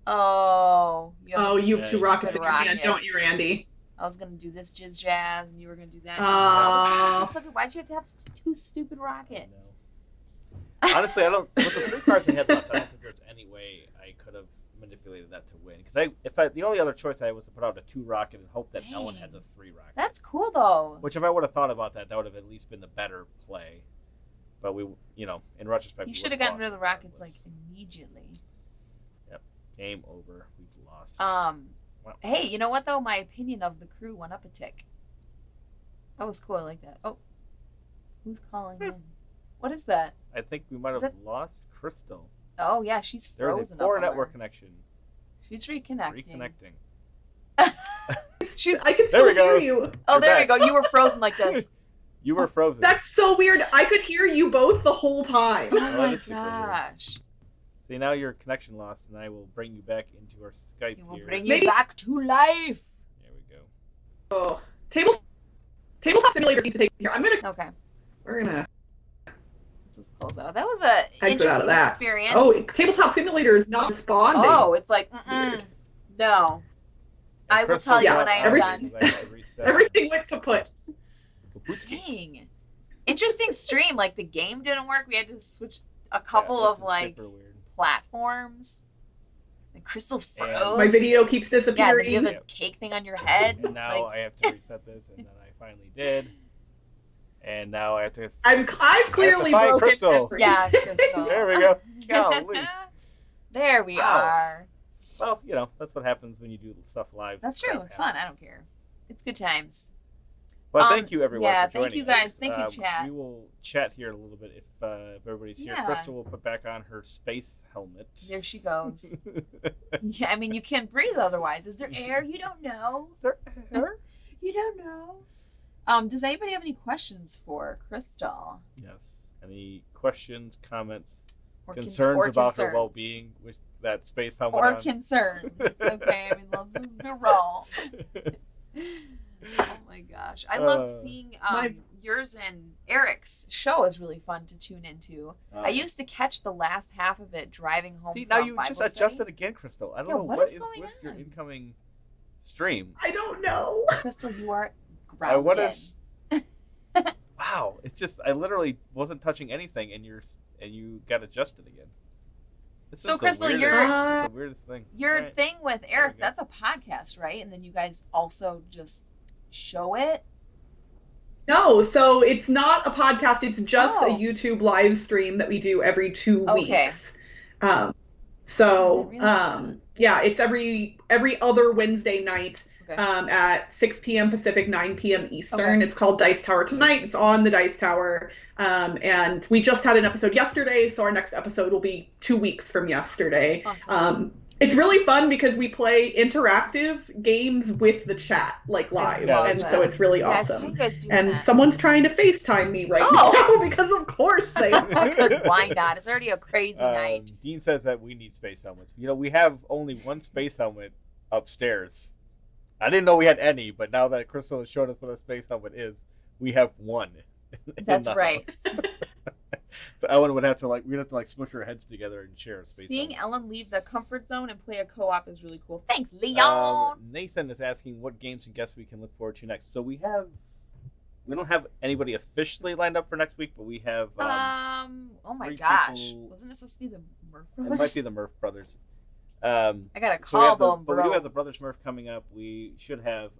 Oh. You have Oh, you have two stupid rockets in your hand, don't you, rockets. Randy? I was gonna do this jizz jazz, and you were gonna do that. Aw. This feels so good. Why'd you have to have 2 stupid rockets? No. Honestly, I don't. With the 3 cards I had left, I don't think there's any way I could have manipulated that to win. Because the only other choice I had was to put out a 2 rocket and hope that Ellen had the 3 rocket. That's cool though. Which, if I would have thought about that, that would have at least been the better play. But in retrospect, You we should have would've gotten rid of the lost rockets like regardless. immediately. Game over. We've lost. Wow. Hey, you know what though? My opinion of the crew went up a tick. That was cool. I like that. Oh, who's calling in? What is that? I think we might Is have it- lost Crystal. Oh yeah, she's There's a frozen. poor up on network her. connection. She's reconnecting. Reconnecting. She's. I can There we still go. hear you. Oh, You're there we back. go. You were frozen like this. You were frozen. That's so weird. I could hear you both the whole time. Oh that my is super weird. gosh. See, now your connection lost, and I will bring you back into our Skype It will here. bring you Maybe- back to life. There we go. Oh, tabletop simulator needs to take here. Okay. We're gonna Let's just close that out. That was a exit out interesting of that. experience. Oh, tabletop simulator is not responding. Oh, it's like, no. I will Crystal tell you Yeah, when I am everything- done. I have to reset. Everything went kaput. Kaputski. Dang. Interesting stream. Like the game didn't work. We had to switch a couple Yeah, this of is like super weird. platforms. The Crystal And froze. My video keeps Yeah, disappearing. then you have a cake thing on your head. And now I have to reset this, and then I finally did. And now I have to. I've clearly find broken Crystal. everything. Yeah, Crystal. There we go. Golly. There we Wow. are. Well, that's what happens when you do stuff live. That's true. Crap It's fun. I happens. don't care. It's good times. Well, thank you everyone yeah, for joining thank you guys. us. Thank you, chat. We will chat here in a little bit if everybody's here. Yeah. Crystal will put back on her space helmet. There she goes. Yeah, I mean, you can't breathe otherwise. Is there air? You don't know. Is there air? You don't know. Does anybody have any questions for Crystal? Yes. Any questions, comments, Or concerns or about concerns? her well-being with that space helmet Or on? concerns. Okay, I mean, let's just roll. Oh my gosh. I love seeing yours and Eric's show is really fun to tune into. I used to catch the last half of it driving home See, from now you Bible just study. adjusted again, Crystal. I don't know what what is is going with your on? incoming stream. I don't know. Crystal, you are I grounded. wanna Wow, it's just I literally wasn't touching anything, and you got adjusted again. This So, is the Crystal, weirdest- you're- this is the weirdest thing. Your All right. thing with we Eric, go. that's a podcast, right? And then you guys also just show it? No, so it's not a podcast. It's just Oh. a YouTube live stream that we do every 2 Okay. weeks. So I didn't realize yeah, it's every other Wednesday night Okay. at 6 p.m. Pacific, 9 p.m. Eastern. Okay. It's called Dice Tower Tonight. It's on the Dice Tower. And we just had an episode yesterday, so our next episode will be 2 weeks from yesterday. Awesome. It's really fun because we play interactive games with the chat, like live. love And that. so it's really Yeah, I saw awesome. you guys doing And that. someone's trying to FaceTime me right Oh. now because of course they are. Because why not? It's already a crazy night. Dean says that we need space helmets. We have only one space helmet upstairs. I didn't know we had any, but now that Crystal has shown us what a space helmet is, we have one. in That's the right. house. So Ellen would have to we'd have to smush our heads together and share a space Seeing helmet. Ellen leave the comfort zone and play a co-op is really cool. Thanks, Leon. Nathan is asking what games and guests we can look forward to next. So we don't have anybody officially lined up for next week, but we have oh my 3 gosh. people- Wasn't it supposed to be the Murph it brothers? might be the Murph brothers. I gotta So we call have them, but we do have the bros. Brothers Murph coming up. We should have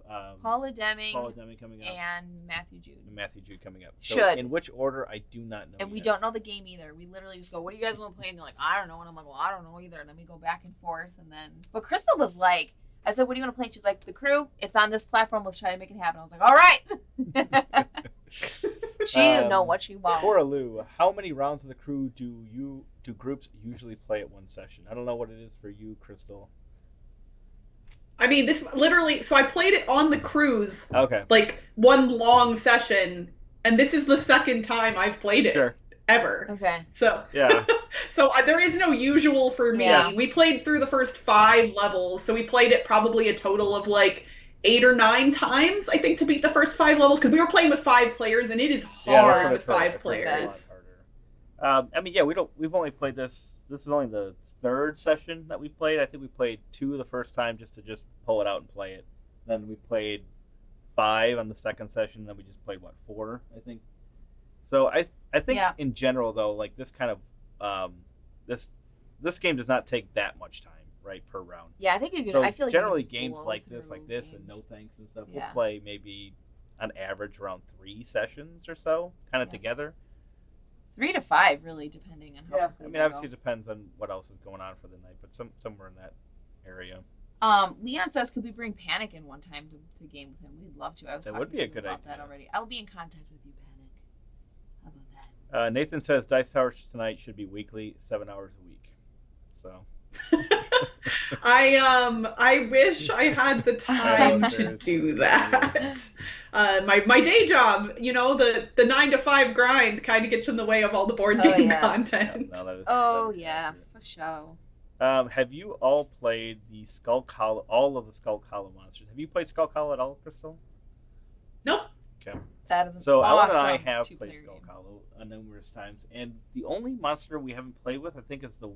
Paula Deming Paula Deming coming up and Matthew Jude. and Matthew Jude coming up. So Should. in which order, I do not know. And we yet. don't know the game either. We literally just go, what do you guys want to play? And they're like, I don't know. And I'm like, well, I don't know either. And then we go back and forth. And then, but Crystal was like, I said, what do you want to play? And she's like, The Crew. It's on this platform. Let's try to make it happen. I was like, all right. She didn't know what she wanted. Cora Lou, how many rounds of the Crew do groups usually play at one session? I don't know what it is for you, Crystal. I mean, this literally, so I played it on the cruise, Okay. like one long session, and this is the second time I've played it Sure. ever. Okay. So, Yeah. so there is no usual for me. Yeah. We played through the first 5 levels, so we played it probably a total of like 8 or 9 times, I think, to beat the first 5 levels, because we were playing with 5 players, and it is Yeah, that's hard what with I've heard. 5 I've heard players. it's a lot harder. I mean, yeah, we've only played this. This is only the 3rd session that we played. I think we played 2 the first time just to pull it out and play it. Then we played 5 on the 2nd session. Then we just played 4, I think. So I think Yeah. in general though, like this kind of this game does not take that much time, right, per round. Yeah, I think you can. So I feel like generally you can just games blow like this, through and no games. thanks and stuff, Yeah. we'll play maybe on average around 3 sessions or so, kind of Yeah. together. 3 to 5, really, depending on how. Yeah, I quickly mean, they obviously go. it depends on what else is going on for the night, but somewhere in that area. Leon says, could we bring Panic in one time to game with him? We'd love to. I was That talking would be to a him good about that idea. already. I'll be in contact with you, Panic. How about that? Nathan says Dice Tower tonight should be weekly, 7 hours a week. So I wish I had the time to do that. My day job, the 9 to 5 grind kind of gets in the way of all the board Oh, game yes. content. no, that is, Oh that is yeah, accurate. for sure. Have you all played the all of the Skull Hollow monsters? Have you played Skull Hollow at all, Crystal? Nope. Okay. That is an So Ellen awesome and I have played two-player Skull game. Hollow a numerous times, and the only monster we haven't played with, I think, is the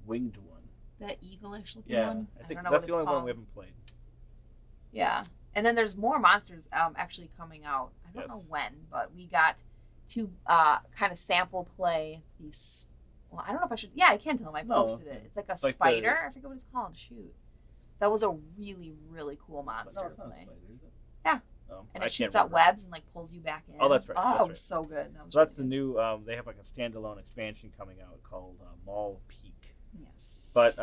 winged one. That eagle-ish looking Yeah, one. I think don't know that's what the it's only called. one we haven't played. Yeah, and then there's more monsters actually coming out. I don't know Yes. when, but we got to kind of sample play the Well, I don't know if I should. Yeah, I can tell him. I posted it. It's like a spider. I forget what it's called. Shoot. That was a really, really cool monster to play. Yeah. And it shoots out webs and like pulls you back in. Oh, that's right. Oh, it was so good. So that's the new. They have like a standalone expansion coming out called Mall Peak. Yes. But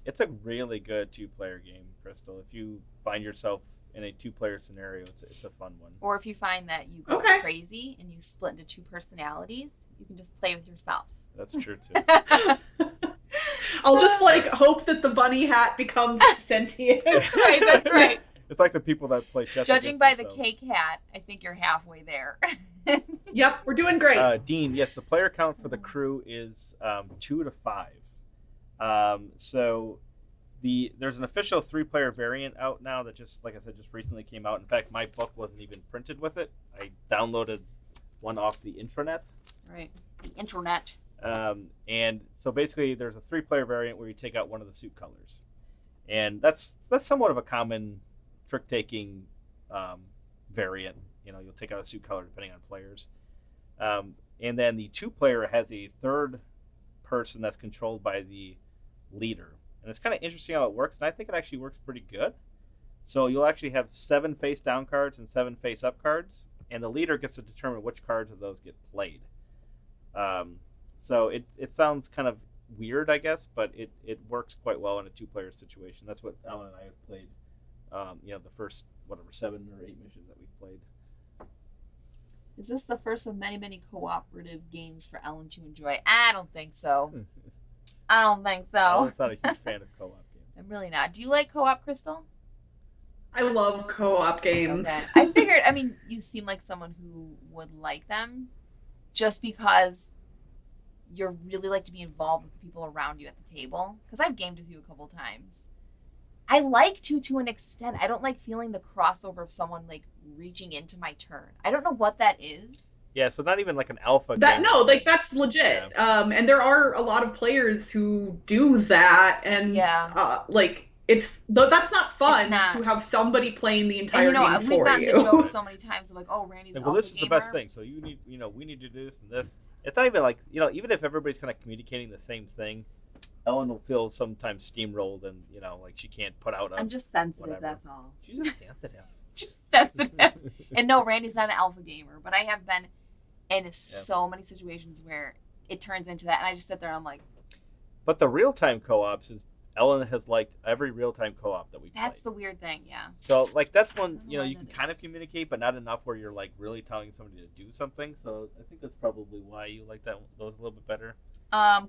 it's a really good 2-player game, Crystal. If you find yourself in a 2-player scenario, it's a fun one. Or if you find that you go crazy and you split into 2 personalities, you can just play with yourself. That's true too. I'll just like hope that the bunny hat becomes sentient. That's right. That's right. It's like the people that play chess. Judging by the cake hat, I think you're halfway there. Yep, we're doing great. Dean, yes, the player count for the crew is 2 to 5. So there's an official 3-player variant out now that just, like I said, just recently came out. In fact, my book wasn't even printed with it. I downloaded one off the intranet. Right, the internet. And so basically, there's a 3-player variant where you take out one of the suit colors, and that's somewhat of a common trick-taking variant. You know, you'll take out a suit color depending on players. And then the 2-player has a third person that's controlled by the leader. And it's kind of interesting how it works, and I think it actually works pretty good. So you'll actually have 7 face-down cards and 7 face-up cards, and the leader gets to determine which cards of those get played. So it sounds kind of weird, I guess, but it works quite well in a 2-player situation. That's what Ellen and I have played. The first 7 or 8 missions that we've played. Is this the first of many, many cooperative games for Ellen to enjoy? I don't think so. I don't think so. Ellen's not a huge fan of co-op games. I'm really not. Do you like co-op, Crystal? I love co-op games. Okay. I figured, you seem like someone who would like them just because you really like to be involved with the people around you at the table. Because I've gamed with you a couple times. I like to an extent. I don't like feeling the crossover of someone like reaching into my turn. I don't know what that is. Yeah, so not even like an alpha game. No, like that's legit. Yeah. And there are a lot of players who do that, and that's not fun to have somebody playing the entire game for you. We've gotten the joke so many times of like, oh, Randy's an alpha this is gamer. The best thing. So you need, we need to do this and this. It's not even like, even if everybody's kind of communicating the same thing, Ellen will feel sometimes steamrolled and, like she can't put out I'm just sensitive, whatever. That's all. She's just sensitive. Just sensitive. And no, Randy's not an alpha gamer, but I have been in so many situations where it turns into that, and I just sit there and I'm like... But the real-time co-ops is... Ellen has liked every real-time co-op that we've played. That's the weird thing, yeah. So, that's one, you can kind of communicate, but not enough where you're, really telling somebody to do something. So, I think that's probably why you like those a little bit better.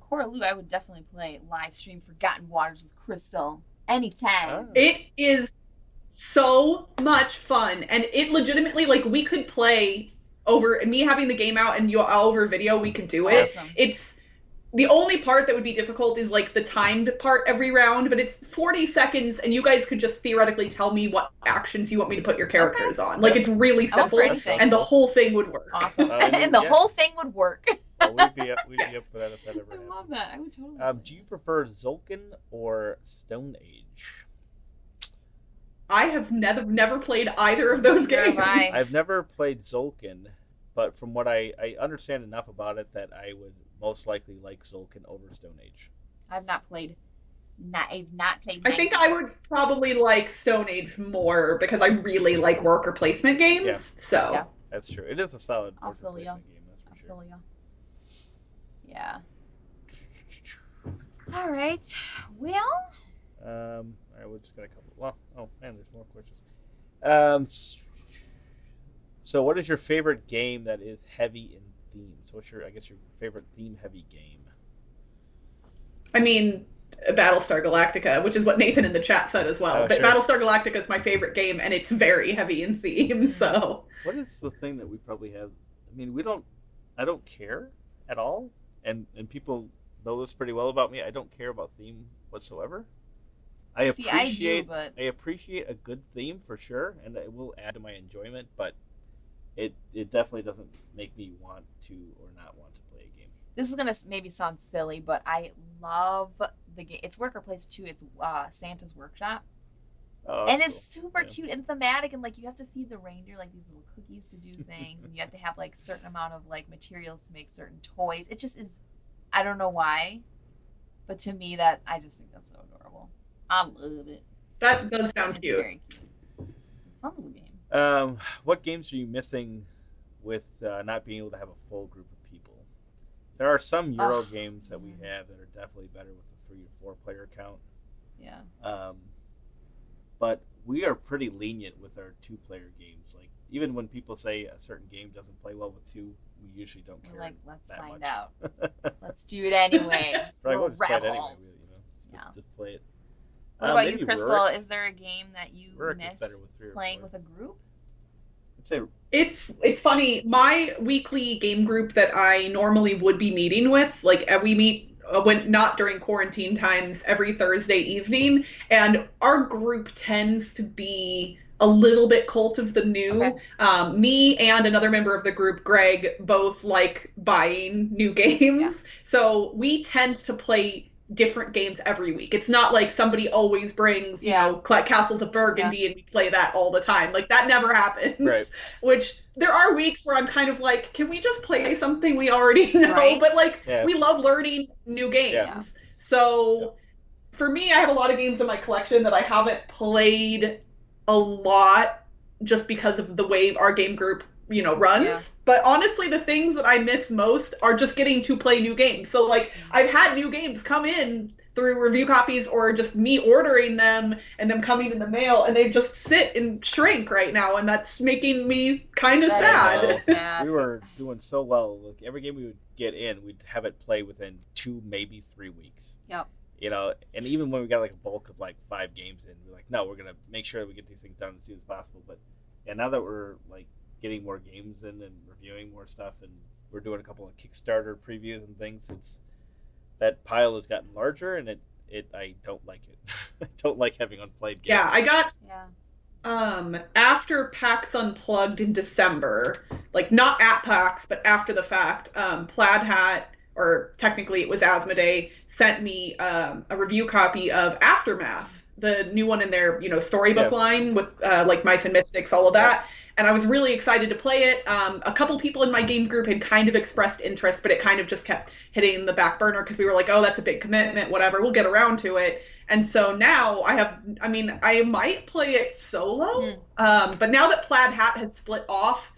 Cora Lou, I would definitely play live stream Forgotten Waters with Crystal anytime. Oh. It is so much fun, and it legitimately, we could play over, me having the game out and you all over video, we could do it. Awesome. It's the only part that would be difficult is the timed part every round, but it's 40 seconds and you guys could just theoretically tell me what actions you want me to put your characters on. It's really simple and the whole thing would work. Awesome. And the whole thing would work. We'd be up for that if that ever happened. I love that. I would totally do you prefer Zolkin or Stone Age? I have never played either of those games. I've never played Zolkin, but from what I understand enough about it that I would most likely like Zolkin over Stone Age. I've not played. I've not played. I think I would probably like Stone Age more because I really like worker placement games. Yeah. So yeah. That's true. It is a solid I'll worker feel ya. placement game. That's for sure. Feel ya. Yeah. All right. Well. All right, we'll just got a couple. Well, oh man, there's more questions. So, what is your favorite game that is heavy in theme? So, what's your favorite theme-heavy game? I mean, Battlestar Galactica, which is what Nathan in the chat said as well. But sure. Battlestar Galactica is my favorite game, and it's very heavy in theme. So, what is the thing that we probably have? I mean, I don't care at all, and people know this pretty well about me. I don't care about theme whatsoever. I appreciate a good theme for sure, and it will add to my enjoyment, but it definitely doesn't make me want to or not want to play a game. This is gonna maybe sound silly, but I love the game. It's worker placement too. It's Santa's Workshop, and it's super cute and thematic, and you have to feed the reindeer these little cookies to do things, and you have to have certain amount of materials to make certain toys. It just is I don't know why, but to me I just think that's so adorable. I love it. That does sound cute. Very cute. It's a fun little game. What games are you missing with not being able to have a full group of people? There are some Euro games that we have that are definitely better with a 3 or 4 player count. Yeah. But we are pretty lenient with our 2-player games. Like, even when people say a certain game doesn't play well with 2, we usually don't care. We're like, let's that find much. out. Let's do it anyways. Right, We're we'll just play it rebels. anyway, Yeah. just play it. What about maybe you, Crystal? Rurik. Is there a game that you Rurik is better miss with 3 or playing 4. with a group? I'd say It's funny. My weekly game group that I normally would be meeting with, like we meet when not during quarantine times every Thursday evening, and our group tends to be a little bit cult of the new. Okay. Me and another member of the group, Greg, both like buying new games. Yeah. So we tend to play different games every week. It's not like somebody always brings, you know, Castles of Burgundy and we play that all the time. Like, that never happens. Right. Which there are weeks where I'm kind of like, can we just play something we already know? Right. But like, we love learning new games. Yeah. So for me, I have a lot of games in my collection that I haven't played a lot just because of the way our game group, you know, runs. Yeah. But honestly, the things that I miss most are just getting to play new games. So like, I've had new games come in through review copies or just me ordering them and them coming in the mail, and they just sit and shrink right now, and that's making me kind of sad. Is so sad. We were doing so well. Like, every game we would get in, we'd have it play within 2, maybe 3 weeks. Yep. You know, and even when we got like a bulk of like 5 games in, we're like, no, we're gonna make sure that we get these things done as soon as possible. But yeah, now that we're like getting more games in and reviewing more stuff, and we're doing a couple of Kickstarter previews and things, it's that pile has gotten larger, and I don't like it. I don't like having unplayed games. Yeah, I got after PAX Unplugged in December, like not at PAX, but after the fact, Plaid Hat, or technically it was Asmodee, sent me a review copy of Aftermath, the new one in their, you know, storybook line with like Mice and Mystics, all of that. And I was really excited to play it. A couple people in my game group had kind of expressed interest, but it kind of just kept hitting the back burner because we were like, oh, that's a big commitment, whatever, we'll get around to it. And so now I might play it solo, but now that Plaid Hat has split off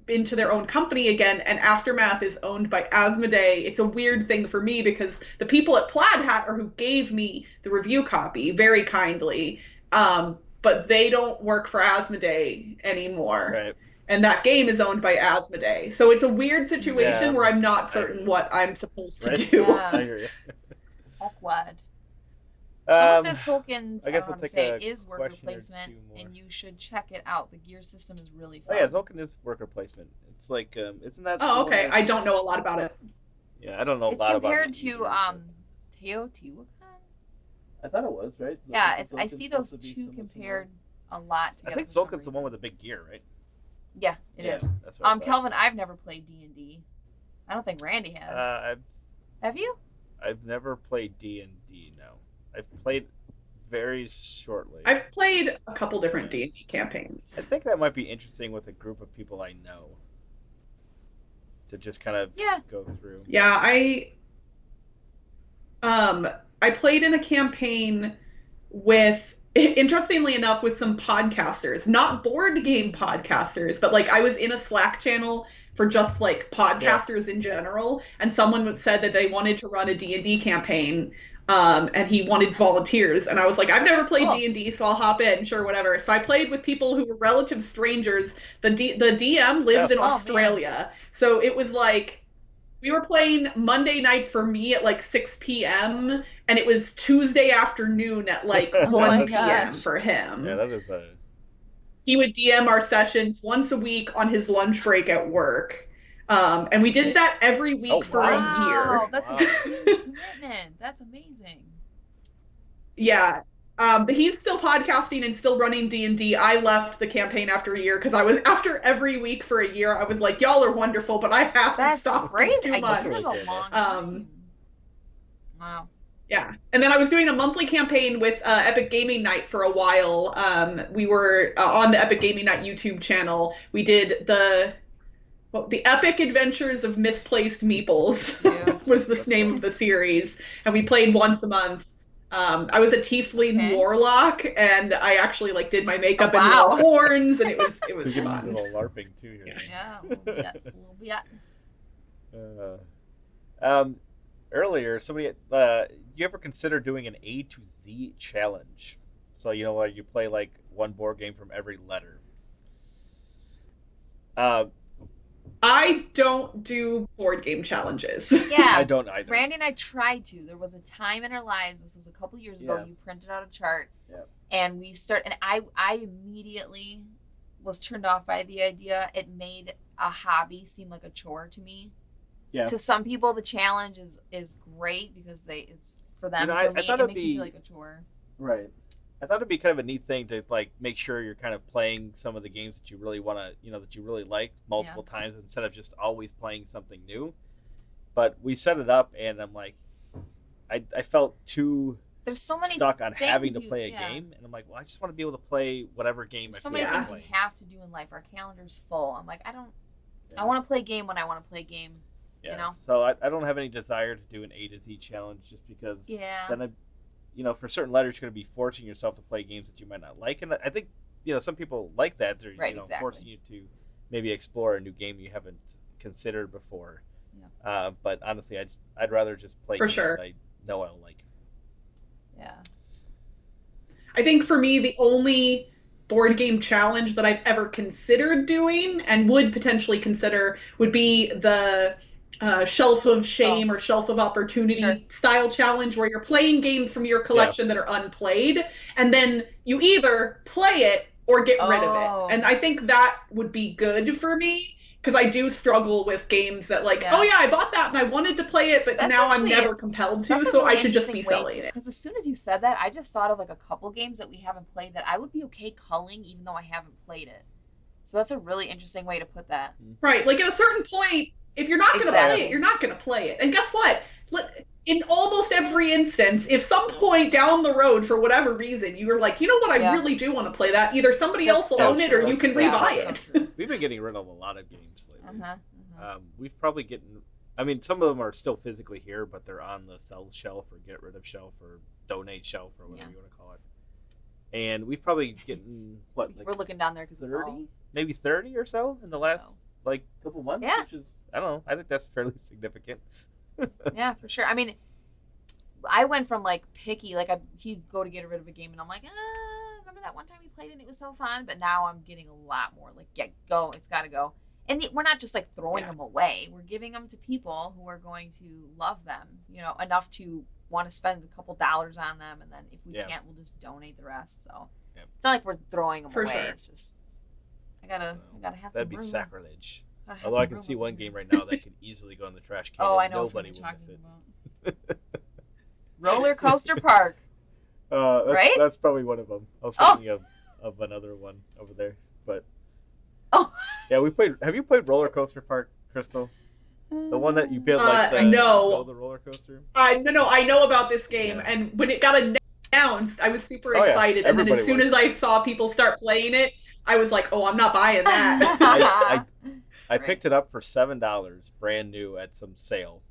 into their own company again, and Aftermath is owned by Asmodee, it's a weird thing for me because the people at Plaid Hat are who gave me the review copy very kindly, but they don't work for Asmodee anymore. Right. And that game is owned by Asmodee. So it's a weird situation where I'm not certain what I'm supposed to do. Yeah. I hear you. Awkward. Someone says Tolkien's, I guess we'll take is worker question or placement, two more. and you should check it out. The gear system is really fun. Oh yeah, Tolkien is worker placement. It's like, isn't that? Oh, okay. I don't know a lot about it. Yeah, I don't know a lot about it. It's compared to Teotihuacan. I thought it was, right? Yeah, I see those two compared a lot together. I think Tolkien's the one with the big gear, right? Yeah, it is. That's what I thought. Kelvin, I've never played D&D. I don't think Randy has. Have you? I've never played D&D. No, I've played very shortly. I've played a couple different D&D campaigns. I think that might be interesting with a group of people I know to just kind of go through. Yeah, I played in a campaign with, interestingly enough, with some podcasters, not board game podcasters, but like I was in a Slack channel for just like podcasters in general, and someone said that they wanted to run a D&D campaign, and he wanted volunteers, and I was like, I've never played D&D, so I'll hop in, sure, whatever. So I played with people who were relative strangers. The DM lives in Australia, so it was like, we were playing Monday nights for me at like 6 p.m. and it was Tuesday afternoon at like 1 p.m. for him. Yeah, that is He would DM our sessions once a week on his lunch break at work. And we did that every week for a year. That's a huge commitment. That's amazing. Yeah. He's still podcasting and still running D&D. I left the campaign after a year because after every week for a year, I was like, y'all are wonderful, but I have to stop. Crazy. Too much. That was a long time. Wow. Yeah. And then I was doing a monthly campaign with Epic Gaming Night for a while. We were on the Epic Gaming Night YouTube channel. We did The Epic Adventures of Misplaced Meeples Cute. was the name of the series, and we played once a month. I was a tiefling warlock, and I actually like did my makeup and wore horns, and it was So fun. you're a little LARPing too here. Yeah, a little bit. Earlier, somebody, you ever consider doing an A to Z challenge? So you know what, you play like one board game from every letter. I don't do board game challenges. Yeah, I don't either. Brandy and I tried to. There was a time in our lives. This was a couple years ago. Yeah. You printed out a chart, Yep. and we and I immediately was turned off by the idea. It made a hobby seem like a chore to me. Yeah. To some people, the challenge is great because it's for them. You know, for I me, thought it it'd makes be- me feel like a chore. Right. I thought it'd be kind of a neat thing to like make sure you're kind of playing some of the games that you really want to, that you really like multiple times instead of just always playing something new. But we set it up, and I'm like, I felt too There's so many stuck on having to things play a game, and I'm like, well, I just want to be able to play whatever game There's so I many feel things like we playing. have to do in life. Our calendar's full. I'm like, I Yeah. want to play a game when I want to play a game. Yeah. You know? So I don't have any desire to do an A to Z challenge just because then for certain letters you're going to be forcing yourself to play games that you might not like, and I think some people like that. They're exactly. forcing you to maybe explore a new game you haven't considered before. Yeah. But honestly, I'd rather just play For games sure. that I know I'll like. Yeah. I think for me, the only board game challenge that I've ever considered doing and would potentially consider would be the Shelf of Shame or Shelf of Opportunity style challenge, where you're playing games from your collection that are unplayed, and then you either play it or get rid of it. And I think that would be good for me, because I do struggle with games that I bought that and I wanted to play it, but now I'm never compelled to, so I should just be selling it. Because as soon as you said that, I just thought of like a couple games that we haven't played that I would be okay culling even though I haven't played it. So that's a really interesting way to put that. Right. Like at a certain point, if you're not going to play it, you're not going to play it. And guess what? In almost every instance, if some point down the road, for whatever reason, you're like, you know what, I really do want to play that, either somebody else will own it or you can rebuy it. We've been getting rid of a lot of games lately. Uh-huh. We've probably some of them are still physically here, but they're on the sell shelf or get rid of shelf or donate shelf or whatever you want to call it. And we've probably gotten, we're looking down there because 30? Maybe 30 or so in the last couple months, which is, I don't know, I think that's fairly significant. Yeah, for sure. I mean, I went from picky, he'd go to get rid of a game and I'm like, remember that one time we played it and it was so fun? But now I'm getting a lot more go, it's got to go. And we're not just throwing them away. We're giving them to people who are going to love them, enough to want to spend a couple dollars on them. And then if we can't, we'll just donate the rest. So it's not like we're throwing them away. Sure. It's just, I gotta have some That'd be room. sacrilege. Although I can see one game right now that could easily go in the trash can. Oh, I know. Nobody will miss it. Roller Coaster Park. Right? That's probably one of them. I was thinking of another one over there, but yeah, we played. Have you played Roller Coaster Park, Crystal? The one that you build no. the roller coaster. No, I know about this game, and when it got announced, I was super excited, and then as soon as I saw people start playing it, I was like, oh, I'm not buying that. I picked it up for $7, brand new at some sale.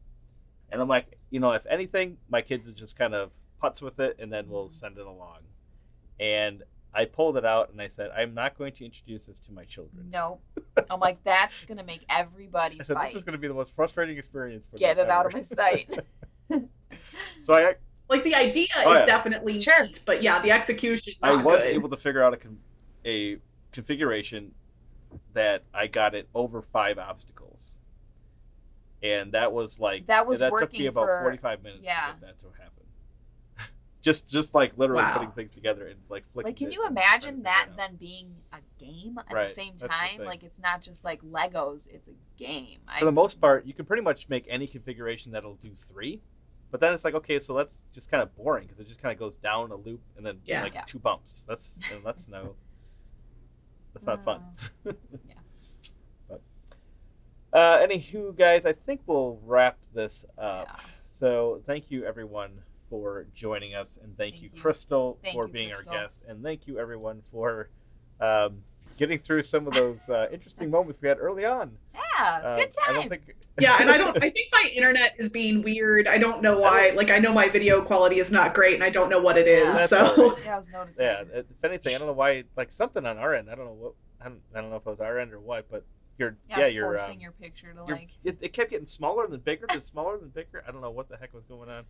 And I'm like, if anything, my kids would just kind of putz with it and then we'll send it along. And I pulled it out and I said, I'm not going to introduce this to my children. No. I'm like, that's going to make everybody I said, fight. this is going to be the most frustrating experience for Get them it out ever. of my sight. So I... the idea is definitely neat, but the execution not I was good. able to figure out a configuration that I got it over 5 obstacles, and that took me about 45 minutes to get that to happen. just literally putting things together and flicking. Can you imagine that then being a game at the same time? It's not just Legos; it's a game. For the most part, you can pretty much make any configuration that'll do 3. But then it's so that's just kind of boring because it just kind of goes down a loop and then 2 bumps. That's not fun. But anywho, guys, I think we'll wrap this up. Yeah. So thank you everyone for joining us, and thank you Crystal for being our guest, and thank you everyone for getting through some of those interesting moments we had early on. Yeah. Yeah, it's a good I time. don't think. Yeah, and I think my internet is being weird. I don't know why. Like, I know my video quality is not great, and I don't know what it is. That's So, all right. Yeah, I was noticing. Yeah, if anything, I don't know why. Like something on our end, I don't know what. I don't know if it was our end or what, but you're forcing your picture to like. It kept getting smaller and then bigger, then smaller and then bigger. I don't know what the heck was going on,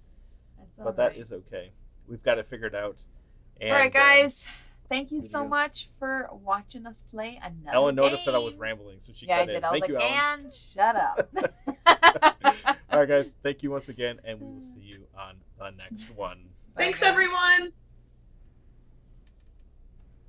That's but that is okay. We've got it figured out. And, all right, guys. Thank you so you. much for watching us play another Ellen noticed that I was game. rambling, so she Yeah, I cut in. did. I was Thank like, you, Ellen. and shut up. All right, guys. Thank you once again, and we will see you on the next one. thanks, Bye, guys. everyone.